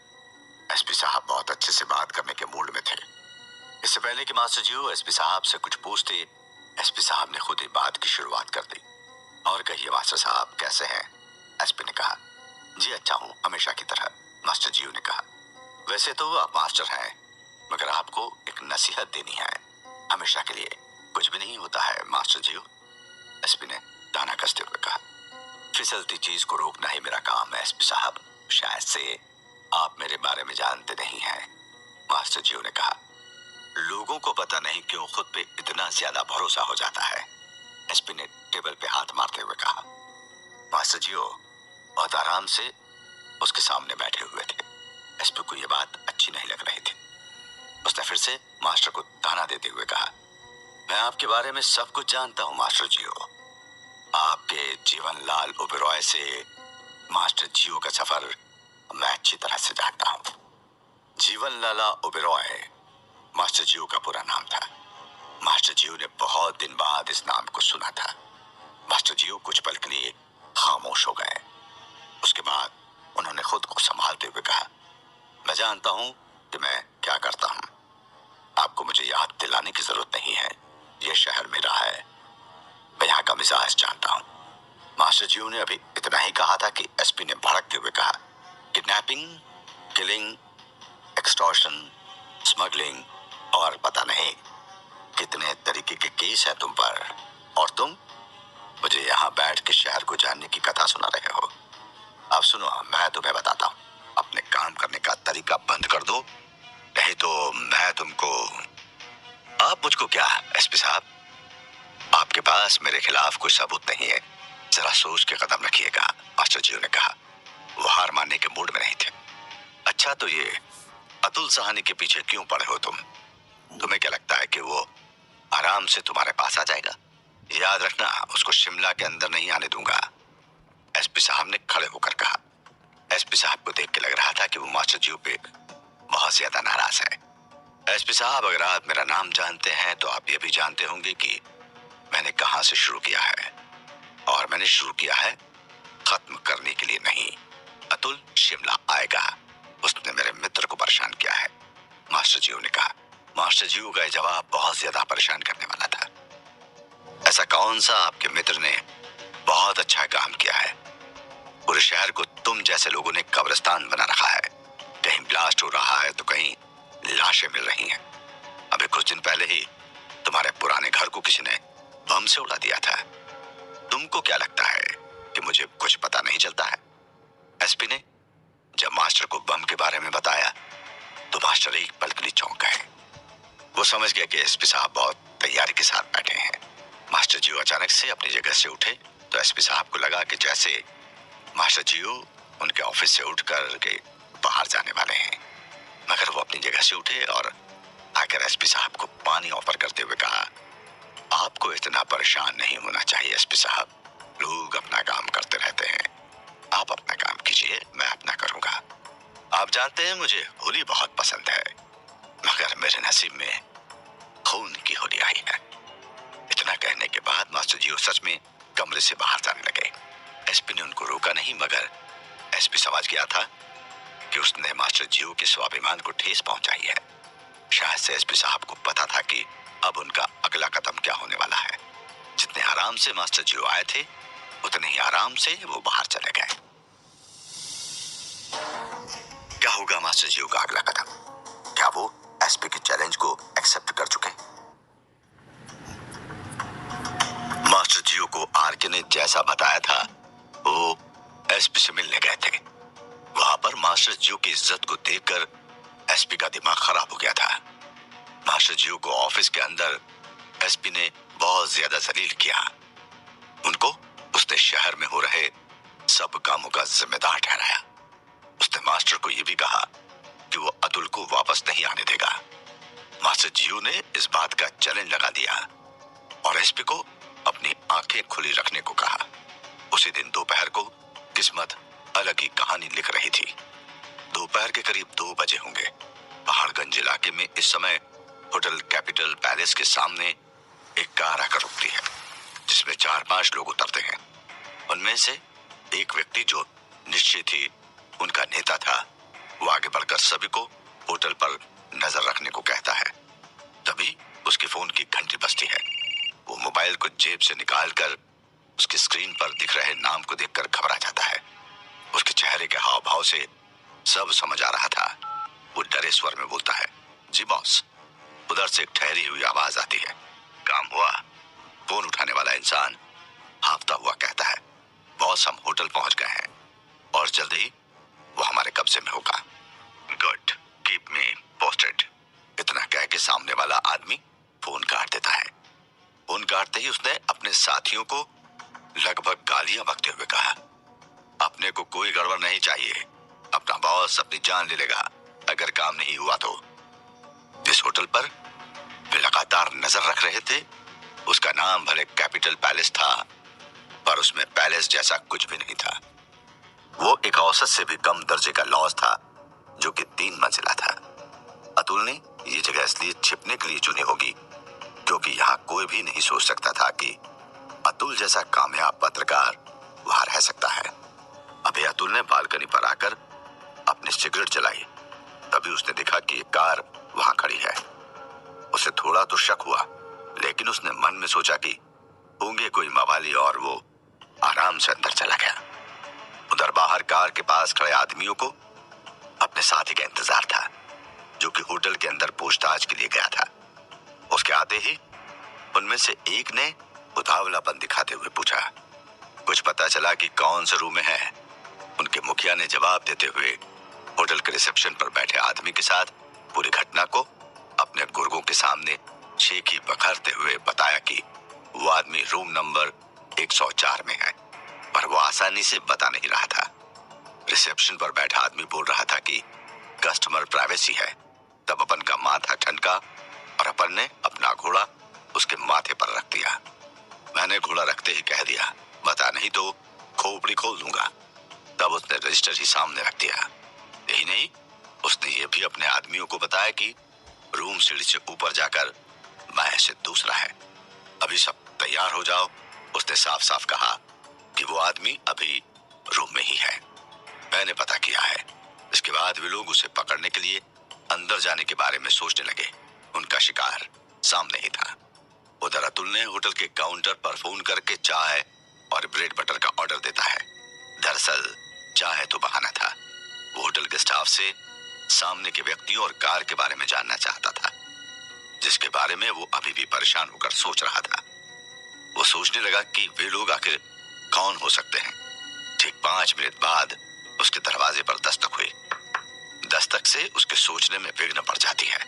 एसपी साहब बहुत अच्छे से बात करने के मूड में थे। इससे पहले कि मास्टर जियो एसपी साहब से कुछ पूछते, एसपी साहब ने खुद ही बात की शुरुआत कर दी। और कहिए मास्टर साहब कैसे हैं? एसपी ने कहा। जी अच्छा हूँ, हमेशा की तरह, मास्टर जियो ने कहा। वैसे तो आप मास्टर हैं, मगर आपको एक नसीहत देनी है। हमेशा के लिए कुछ भी नहीं होता है मास्टर जियो, एसपी ने दाना कसते हुए कहा। फिसलती चीज को रोकना ही मेरा काम है एसपी साहब। शायद से आप मेरे बारे में जानते नहीं हैं, मास्टर जियो ने कहा। लोगों को पता नहीं क्यों खुद पे इतना ज्यादा भरोसा हो जाता है, एसपी ने टेबल पे हाथ मारते हुए कहा। मास्टर जियो बहुत आराम से उसके सामने बैठे हुए थे। एसपी को यह बात अच्छी नहीं लग रही थी। उसने फिर से मास्टर को ताना देते हुए कहा, मैं आपके बारे में सब कुछ जानता हूँ मास्टर जियो। आपके जीवन लाल ओबेरॉय से मास्टर जियो का सफर मैं अच्छी तरह से जानता हूँ। जीवन लाला ओबेरॉय मास्टर जियो का पूरा नाम था। मास्टर जियो ने बहुत दिन बाद इस नाम को सुना था। मास्टर जियो कुछ पल के लिए खामोश हो गए। उसके बाद उन्होंने खुद को संभालते हुए कहा, मैं जानता हूं कि मैं क्या करता हूं। आपको मुझे याद दिलाने की जरूरत नहीं है। यह शहर मेरा है। मैं यहाँ का मिजाज जानता हूँ। मास्टर जियो ने अभी इतना ही कहा था कि एसपी ने भड़कते हुए कहा, किडनैपिंग, किलिंग, एक्सटॉर्शन, स्मगलिंग और पता नहीं कितने तरीके के केस हैं तुम पर, और तुम मुझे यहाँ बैठ के शहर को जानने की कथा सुना रहे हो। अब सुनो, मैं तुम्हें बताता हूँ, अपने काम करने का तरीका बंद कर दो, नहीं तो मैं तुमको। आप मुझको क्या एसपी साहब, आपके पास मेरे खिलाफ कोई सबूत नहीं है, जरा सोच के कदम रखिएगा, मास्टर जियो ने कहा। वो हार मानने के मूड में नहीं थे। अच्छा, तो ये अतुल सहानी के पीछे क्यों पड़े हो तुम? तुम्हें क्या लगता है कि वो आराम से तुम्हारे पास आ जाएगा? याद रखना, उसको शिमला के अंदर नहीं आने दूंगा, एसपी साहब ने खड़े होकर कहा। एसपी साहब को देख के लग रहा था कि वो मास्टर जियो पे बहुत ज्यादा नाराज है। एसपी साहब, अगर आप मेरा नाम जानते हैं तो आप ये भी जानते होंगे कि मैंने कहां से शुरू किया है, और मैंने शुरू किया है खत्म करने के लिए नहीं। अतुल शिमला आएगा, उसने मेरे मित्र को परेशान किया है, मास्टर जियो ने कहा। मास्टर जियो का जवाब बहुत ज्यादा परेशान करने वाला था। ऐसा कौन सा आपके मित्र ने बहुत अच्छा काम किया है? पूरे शहर को तुम जैसे लोगों ने कब्रिस्तान बना रखा है। कहीं ब्लास्ट हो रहा है तो कहीं लाशें मिल रही हैं। अभी कुछ दिन पहले ही तुम्हारे पुराने घर को किसी ने बम से उड़ा दिया था। तुमको क्या लगता है कि मुझे कुछ पता नहीं चलता है? एसपी ने जब मास्टर को बम के बारे में बताया तो मास्टर एक पल के लिए चौंक गए। वो समझ गया कि एसपी साहब बहुत तैयारी के साथ बैठे हैं। मास्टर जियो अचानक से अपनी जगह से उठे तो एसपी साहब को लगा कि जैसे मास्टर जियो उनके ऑफिस से उठकर के बाहर जाने वाले हैं, मगर वो अपनी जगह से उठे और आकर एसपी साहब को पानी ऑफर करते हुए कहा, आपको इतना परेशान नहीं होना चाहिए एसपी साहब, लोग अपना काम करते रहते हैं, आप अपना काम कीजिए, मैं अपना करूंगा। आप जानते हैं मुझे होली बहुत पसंद है, मगर मेरे नसीब में खून की होली आई है। इतना कहने के बाद मास्टर जियो सच में कमरे से बाहर जाने लगे। एसपी ने उनको रोका नहीं, मगर एसपी समझ गया था कि उसने मास्टर जियो के स्वाभिमान को ठेस पहुंचाई है। शायद से एसपी साहब को पता था कि अब उनका अगला कदम क्या होने वाला है। जितने आराम से मास्टर जियो आए थे, उतने ही आराम से वो बाहर चले गए। क्या होगा मास्टर जियो का अगला कदम? क्या वो एसपी के चैलेंज को एक्सेप्ट कर चुके? मास्टर जियो को आरके ने जैसा बताया था, वो एसपी से मिलने गए थे। वहां पर मास्टर जियो की इज्जत को देखकर एसपी का दिमाग खराब हो गया था। मास्टर जियो को ऑफिस के अंदर एसपी ने बहुत ज्यादा जलील किया। उनको उसने शहर में हो रहे सब कामों का जिम्मेदार ठहराया। उसने मास्टर को यह भी कहा कि वो अतुल को वापस नहीं आने देगा। मास्टर जियो ने इस बात का चैलेंज लगा दिया और एसपी को अपनी आंखें खुली रखने को कहा। उसी दिन दोपहर को किस्मत अलग ही कहानी लिख रही थी। दोपहर के करीब 2 बजे होंगे। पहाड़गंज इलाके में इस समय होटल कैपिटल पैलेस के सामने एक कार आकर रुकती है, जिसमें 4-5 लोग उतरते हैं। उनमें से एक व्यक्ति जो निश्चित ही उनका नेता था, वो आगे बढ़कर सभी को होटल पर नजर रखने को कहता है। तभी उसके फोन की घंटी बजती है। वो मोबाइल को जेब से निकालकर उसकी स्क्रीन पर दिख रहे नाम को देखकर घबरा जाता है। उसके चेहरे के हाव भाव से सब समझ आ रहा था। वो डरे स्वर में बोलता है, जी बॉस। उधर से एक ठहरी हुई आवाज आती है, काम हुआ? फोन उठाने वाला इंसान हाफता हुआ कहता है, बॉस हम होटल पहुंच गए हैं और जल्द ही वो हमारे कब्जे में होगा। Good, keep me posted. इतना कह के सामने वाला आदमी फोन काट देता है। फोन काटते ही उसने अपने साथियों को लगभग गालियां बकते हुए कहा, अपने को कोई गड़बड़ नहीं चाहिए, अपना बॉस अपनी जान ले लेगा अगर काम नहीं हुआ तो। जिस होटल पर वे लगातार नजर रख रहे थे, उसका नाम भले कैपिटल पैलेस था, पर उसमें पैलेस जैसा कुछ भी नहीं था। वो एक औसत से भी कम दर्जे का लॉज था, जो कि 3 मंजिला था। अतुल ने ये जगह इसलिए छिपने के लिए चुनी होगी क्योंकि यहाँ कोई भी नहीं सोच सकता था कि अतुल जैसा कामयाब पत्रकार वहां रह सकता है। अभी अतुल ने बालकनी पर आकर अपनी सिगरेट जलाई, तभी उसने देखा कि एक कार वहां खड़ी है। उसे थोड़ा तो शक हुआ, लेकिन उसने मन में सोचा कि होंगे कोई मवाली और वो आराम से अंदर चला गया। उधर बाहर कार के पास खड़े आदमियों को अपने साथी का इंतजार था, जो कि होटल के अंदर पूछताछ के लिए गया था। उसके आते ही उनमें से एक ने उतावलापन दिखाते हुए पूछा, कुछ पता चला कि कौन से रूम में है? उनके मुखिया ने जवाब देते हुए होटल के रिसेप्शन पर बैठे आदमी के साथ पूरी घटना को अपने गुर्गों के सामने शेखी बखरते हुए बताया कि वो आदमी रूम नंबर 104 में है, पर वो आसानी से बता नहीं रहा था। रिसेप्शन पर बैठा आदमी बोल रहा था कि कस्टमर प्राइवेसी है। तब अपन का माथा ठनका और अपन ने अपना घोड़ा उसके माथे पर रख दिया। मैंने घोड़ा रखते ही कह दिया, बता नहीं तो खोपड़ी खोल दूंगा। तब उसने रजिस्टर ही सामने रख दिया। यही नहीं, उसने ये भी अपने आदमियों को बताया कि रूम सीढ़ी से ऊपर जाकर मैं से दूसरा है। अभी सब तैयार हो जाओ। उसने साफ साफ कहा कि वो आदमी अभी रूम में ही है। मैंने पता किया है। इसके बाद वे लोग उसे पकड़ने के लिए अंदर जाने के बारे में सोचने लगे। उनका शिकार सामने ही था। उधर अतुल ने होटल के काउंटर पर फोन करके चाय और ब्रेड बटर का ऑर्डर देता है। दरअसल चाय तो बहाना था। वो होटल के स्टाफ से सामने के व्यक्तियों और कार के बारे में जानना चाहता था, जिसके बारे में वो अभी भी परेशान होकर सोच रहा था। वो सोचने लगा कि वे लोग आखिर कौन हो सकते हैं। ठीक 5 मिनट बाद उसके दरवाजे पर दस्तक हुई। दस्तक से उसके सोचने में विघ्न पड़ जाती है।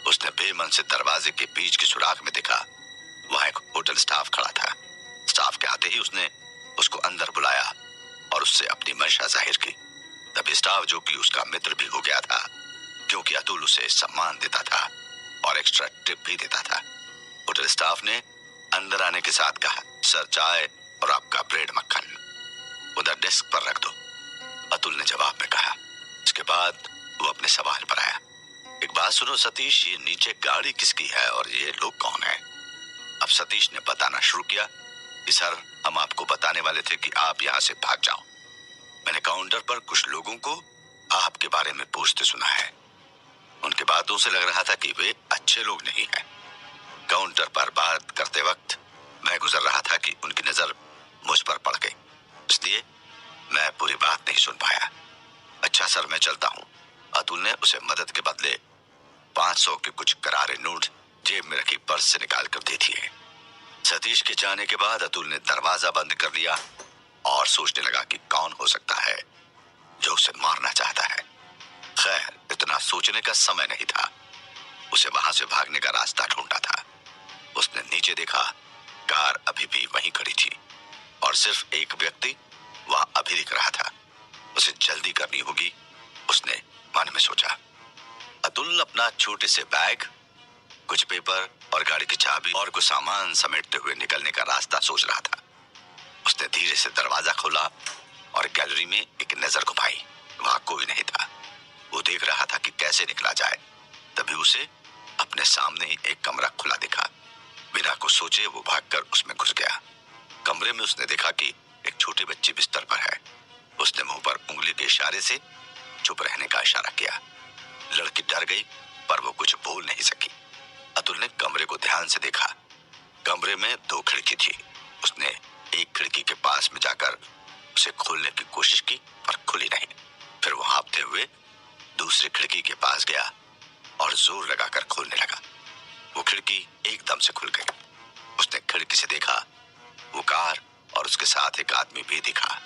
उसने बेमन से दरवाजे के बीच के सुराख में देखा, वहां एक होटल स्टाफ खड़ा था। स्टाफ के आते ही उसने उसको अंदर बुलाया और उससे अपनी मंशा जाहिर की। तभी स्टाफ, जो कि उसका मित्र भी हो गया था, क्योंकि अतुल उसे सम्मान देता था और एक्स्ट्रा टिप भी देता था, होटल स्टाफ ने अंदर आने के साथ कहा, सर चाय और आपका ब्रेड मक्खन उधर डेस्क पर रख दो। अतुल ने जवाब में कहा। इसके बाद वो अपने सवाल पर आया, एक बात सुनो सतीश, ये नीचे गाड़ी किसकी है और ये लोग कौन है? अब सतीश ने बताना शुरू किया कि सर, हम आपको बताने वाले थे कि आप यहाँ से भाग जाओ। मैंने काउंटर पर कुछ लोगों को आपके बारे में पूछते सुना है। उनकी बातों से लग रहा था कि वे अच्छे लोग नहीं हैं। काउंटर पर बात करते वक्त मैं गुजर रहा था कि उनकी नजर मुझ पर पड़ गई, इसलिए मैं पूरी बात नहीं सुन पाया। अच्छा सर, मैं चलता हूँ। अतुल ने उसे मदद के बदले 500 के कुछ करारे नोट जेब में रखी पर्स से निकाल कर दे दिए। सतीश के जाने के बाद अतुल ने दरवाजा बंद कर लिया और सोचने लगा कि कौन हो सकता है जो उसे मारना चाहता है। खैर, इतना सोचने का समय नहीं था। उसे वहां से भागने का रास्ता ढूंढना था। उसने नीचे देखा, कार अभी भी वहीं खड़ी थी और सिर्फ एक व्यक्ति वहां अभी दिख रहा था। उसे जल्दी करनी होगी, उसने मन में सोचा। अतुल अपना छोटे से बैग, कुछ पेपर और गाड़ी की चाबी और कुछ सामान समेटते हुए निकलने का रास्ता सोच रहा था। उसने धीरे से दरवाजा खोला और गैलरी में एक नजर घुमाई। वहां कोई नहीं था। वो देख रहा था कि कैसे निकला जाए। तभी उसे अपने सामने ही एक कमरा खुला दिखा। बिना कुछ सोचे वो भागकर उसमें घुस गया। कमरे में उसने देखा कि एक छोटी बच्ची बिस्तर पर है। उसने मुंह पर उंगली के इशारे से चुप रहने का इशारा किया। लड़की डर गई, पर वो कुछ बोल नहीं सकी। अतुल ने कमरे को ध्यान से देखा। कमरे में 2 खिड़की थी। उसने एक खिड़की के पास में जाकर उसे खोलने की कोशिश की, पर खुली नहीं। फिर वो हाँफते हुए दूसरी खिड़की के पास गया और जोर लगाकर खोलने लगा। वो खिड़की एकदम से खुल गई। उसने खिड़की से देखा, वो कार और उसके साथ एक आदमी भी दिखा,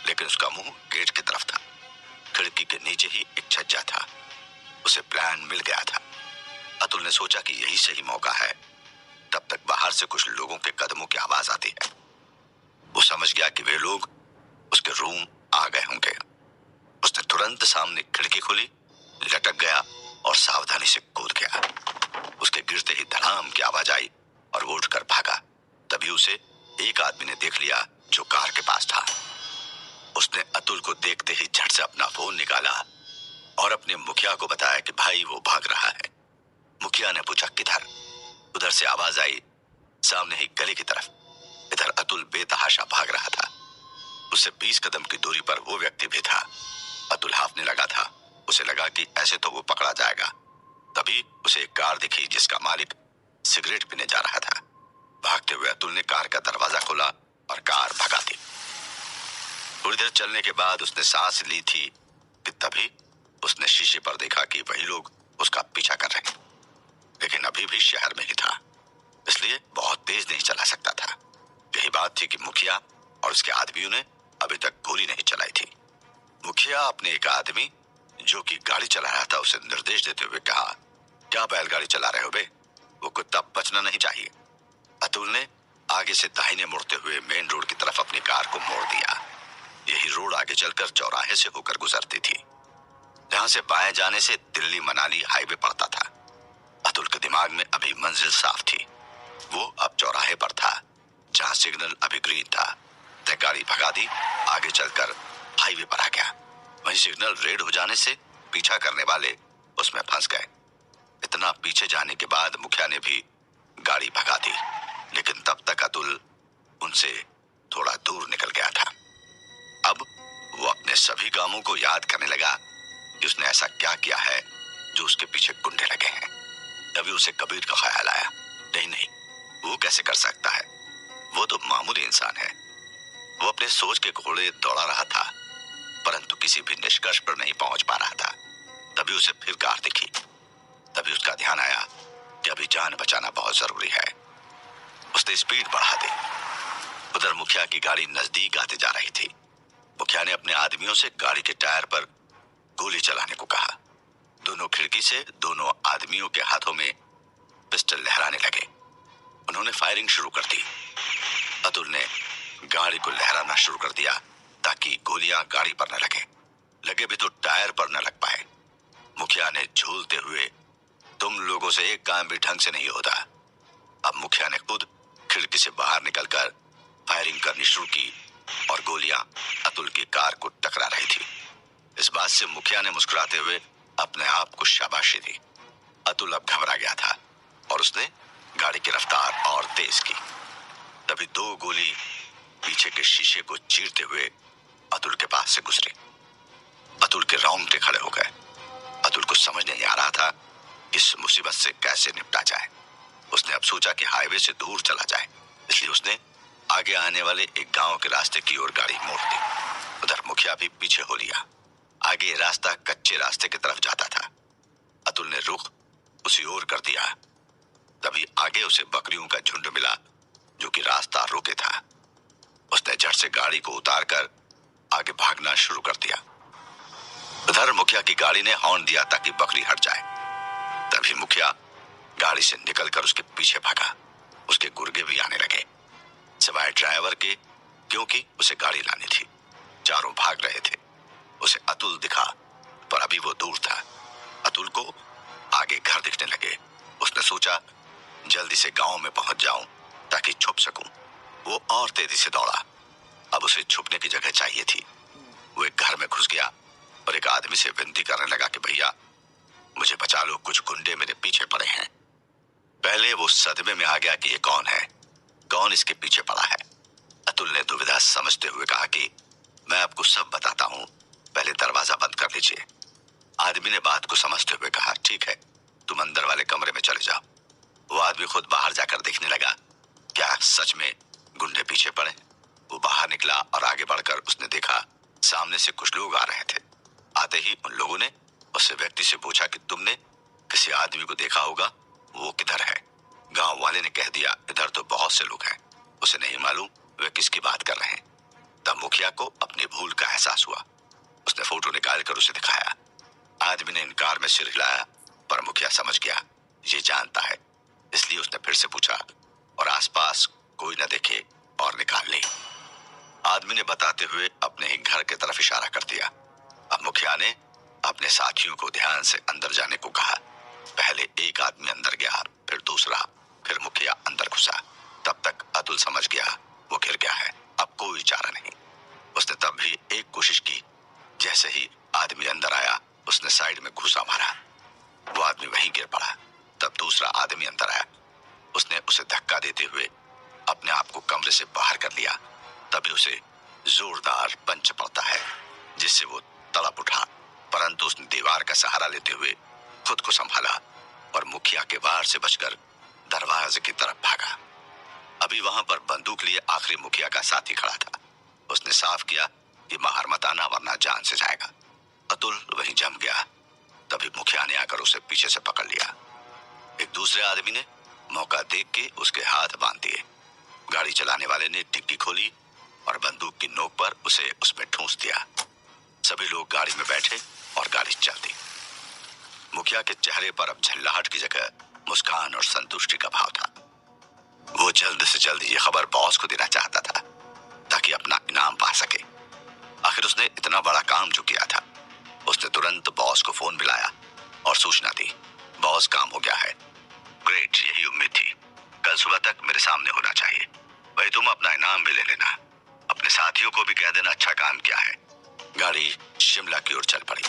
लेकिन उसका मुंह गेट की तरफ था। खिड़की के नीचे ही एक छज्जा था। उसे प्लान मिल गया था। अतुल ने सोचा कि यही सही मौका है। तब तक बाहर से कुछ लोगों के कदमों की आवाज आती है। वो समझ गया कि वे लोग उसके रूम आ गए होंगे। उसने तुरंत सामने खिड़की खोली, लटक गया और सावधानी से कूद गया। उसके गिरते ही धड़ाम की आवाज आई और वो उठकर भागा। तभी उसे एक आदमी ने देख लिया जो कार के पास था। उसने अतुल को देखते ही झट से अपना फोन निकाला और अपने मुखिया को बताया कि भाई वो भाग रहा है। मुखिया ने पूछा किधर? उधर से आवाज आई, सामने ही गली की तरफ। इधर अतुल बेतहाशा भाग रहा था। उससे 20 कदम की दूरी पर वो व्यक्ति भी था। अतुल हाफने लगा था। उसे लगा कि ऐसे तो वो पकड़ा जाएगा। तभी उसे एक कार दिखी जिसका मालिक सिगरेट पीने जा रहा था। भागते हुए अतुल ने कार का दरवाजा खोला और कार भगा दी। थोड़ी देर चलने के बाद उसने सांस ली थी कि तभी उसने शीशे पर देखा कि वही लोग उसका पीछा कर रहे हैं। लेकिन अभी भी शहर में ही था, इसलिए बहुत तेज नहीं चला सकता था। यही बात थी कि मुखिया और उसके आदमियों ने अभी तक गोली नहीं चलाई थी। मुखिया अपने एक आदमी जो कि गाड़ी चला रहा था उसे निर्देश देते हुए कहा, क्या बैलगाड़ी चला रहे हो बे? वो कुत्ता बचना नहीं चाहिए। अतुल ने आगे से दाहिने मुड़ते हुए मेन रोड की तरफ अपनी कार को मोड़ दिया। यही रोड आगे चलकर चौराहे से होकर गुजरती थी, जहां से बाएं जाने से दिल्ली मनाली हाईवे पड़ता था। अतुल के दिमाग में अभी मंजिल साफ थी। वो अब चौराहे पर था, जहां सिग्नल अभी ग्रीन था। तय गाड़ी भगा दी, आगे चलकर हाईवे पर आ गया। वहीं सिग्नल रेड हो जाने से पीछा करने वाले उसमें फंस गए। इतना पीछे जाने के बाद मुखिया ने भी गाड़ी भगा दी, लेकिन तब तक अतुल उनसे थोड़ा दूर निकल गया था। अब वो अपने सभी कामों को याद करने लगा कि उसने ऐसा क्या किया है जो उसके पीछे गुंडे लगे हैं। तभी उसे कबीर का ख्याल आया, नहीं, वो कैसे कर सकता है? वो तो मामूली इंसान है। वो अपने सोच के घोड़े दौड़ा रहा था, परंतु किसी भी निष्कर्ष पर नहीं पहुंच पा रहा था। तभी उसे फिर कार दिखी। तभी उसका ध्यान आया कि अभी जान बचाना बहुत जरूरी है। उसने स्पीड बढ़ा दी। उधर मुखिया की गाड़ी नजदीक आती जा रही थी। मुखिया ने अपने आदमियों से गाड़ी के टायर पर गोली चलाने को कहा। दोनों खिड़की से दोनों आदमियों के हाथों में पिस्टल लहराने लगे। उन्होंने फायरिंग शुरू कर दी। अतुल ने गाड़ी को लहराना शुरू कर दिया ताकि गोलियां गाड़ी पर न लगे भी तो टायर पर न लग पाए। मुखिया ने झूलते हुए, तुम लोगों से एक काम भी ढंग से नहीं होता। अब मुखिया ने खुद खिड़की से बाहर निकलकर फायरिंग करनी शुरू की और गोलियां अतुल की कार को टकरा रही थी। इस बात से मुखिया ने मुस्कुराते हुए अपने आप को शाबाशी दी। अतुल अब घबरा गया था और उसने गाड़ी की रफ्तार और तेज की। तभी 2 गोली पीछे के शीशे को चीरते हुए अतुल के पास से गुजरी। अतुल के रोंगटे खड़े हो गए। अतुल को समझ नहीं आ रहा था इस मुसीबत से कैसे निपटा जाए। उसने अब सोचा कि हाईवे से दूर चला जाए, इसलिए उसने आगे आने वाले एक गांव के रास्ते की ओर गाड़ी मोड़ दी। उधर मुखिया भी पीछे हो लिया। आगे रास्ता कच्चे रास्ते की तरफ जाता था। अतुल ने रुख उसी ओर कर दिया। तभी आगे उसे बकरियों का झुंड मिला जो कि रास्ता रोके था। उसने झट से गाड़ी को उतारकर आगे भागना शुरू कर दिया। उधर मुखिया की गाड़ी ने हॉर्न दिया ताकि बकरी हट जाए। तभी मुखिया गाड़ी से निकलकर उसके पीछे भागा। उसके गुर्गे भी आने लगे, सिवाय ड्राइवर के, क्योंकि उसे गाड़ी लानी थी। चारों भाग रहे थे। उसे अतुल दिखा, पर अभी वो दूर था। अतुल को आगे घर दिखने लगे। उसने सोचा जल्दी से गांव में पहुंच जाऊं ताकि छुप सकूं। वो और तेजी से दौड़ा। अब उसे छुपने की जगह चाहिए थी। वो एक घर में घुस गया और एक आदमी से विनती करने लगा कि भैया मुझे बचा लो, कुछ गुंडे मेरे पीछे पड़े हैं। पहले वो सदमे में आ गया कि ये कौन है, कौन इसके पीछे पड़ा है। अतुल ने दुविधा समझते हुए कहा कि मैं आपको सब बताता हूँ, पहले दरवाजा बंद कर लीजिए। आदमी ने बात को समझते हुए कहा, ठीक है, तुम अंदर वाले कमरे में चले जाओ। वो आदमी खुद बाहर जाकर देखने लगा, क्या सच में गुंडे पीछे पड़े? वो बाहर निकला और आगे बढ़कर उसने देखा सामने से कुछ लोग आ रहे थे। आते ही उन लोगों ने उस व्यक्ति से पूछा कि तुमने किसी आदमी को देखा होगा, वो किधर है? गांव वाले ने कह दिया, इधर तो बहुत से लोग हैं, उसे नहीं मालूम वे किसकी बात कर रहे हैं। तब मुखिया को अपनी भूल का एहसास हुआ। उसने फोटो निकालकर उसे दिखाया। आदमी ने इनकार में सिर हिलाया, पर मुखिया समझ गया ये जानता है, इसलिए उसने फिर से पूछा और आसपास कोई न देखे और निकाल ली। आदमी ने बताते हुए अपने ही घर की तरफ इशारा कर दिया। अब मुखिया ने अपने साथियों को ध्यान से अंदर जाने को कहा। पहले एक आदमी अंदर गया, फिर दूसरा, फिर मुखिया अंदर घुसा। तब तक अतुल समझ गया वो गिर गया है, अब कोई चारा नहीं। उसने तब भी एक कोशिश की। जैसे ही आदमी अंदर आया उसने साइड में घुसा मारा। वो आदमी वहीं गिर पड़ा। तब दूसरा आदमी अंदर आया। उसने उसे धक्का देते हुए अपने आप को कमरे से बाहर कर लिया। तभी उसे जोरदार पंच पड़ता है जिससे वो तड़प उठा, परंतु उसने दीवार का सहारा लेते हुए खुद को संभाला और मुखिया के वार से बचकर दरवाजे की तरफ भागा। अभी वहां पर बंदूक लिए आखिरी मुखिया का साथी खड़ा था। उसने साफ किया कि बाहर मत आना वरना जान से जाएगा। अतुल वहीं जम गया। तभी मुखिया ने आकर उसे पीछे से पकड़ लिया। एक दूसरे आदमी ने मौका देख के उसके हाथ बांध दिए। गाड़ी चलाने वाले ने डिग्गी खोली और बंदूक की नोक पर उसे उसमें ठूंस दिया। सभी लोग गाड़ी में बैठे और गाड़ी चल दी। मुखिया के चेहरे पर अब झल्लाहट की जगह मुस्कान और संतुष्टि का भाव था। वो जल्द से जल्द ये खबर बॉस को देना चाहता था ताकि अपना इनाम पा सके। आखिर उसने इतना बड़ा काम जो किया था। उसने तुरंत बॉस को फोन मिलाया और सूचना दी, बॉस काम हो गया है। ग्रेट, यही उम्मीद थी। कल सुबह तक मेरे सामने होना चाहिए। भाई तुम अपना इनाम भी ले लेना। अपने साथियों को भी कह देना अच्छा काम किया है। गाड़ी शिमला की ओर चल पड़ी।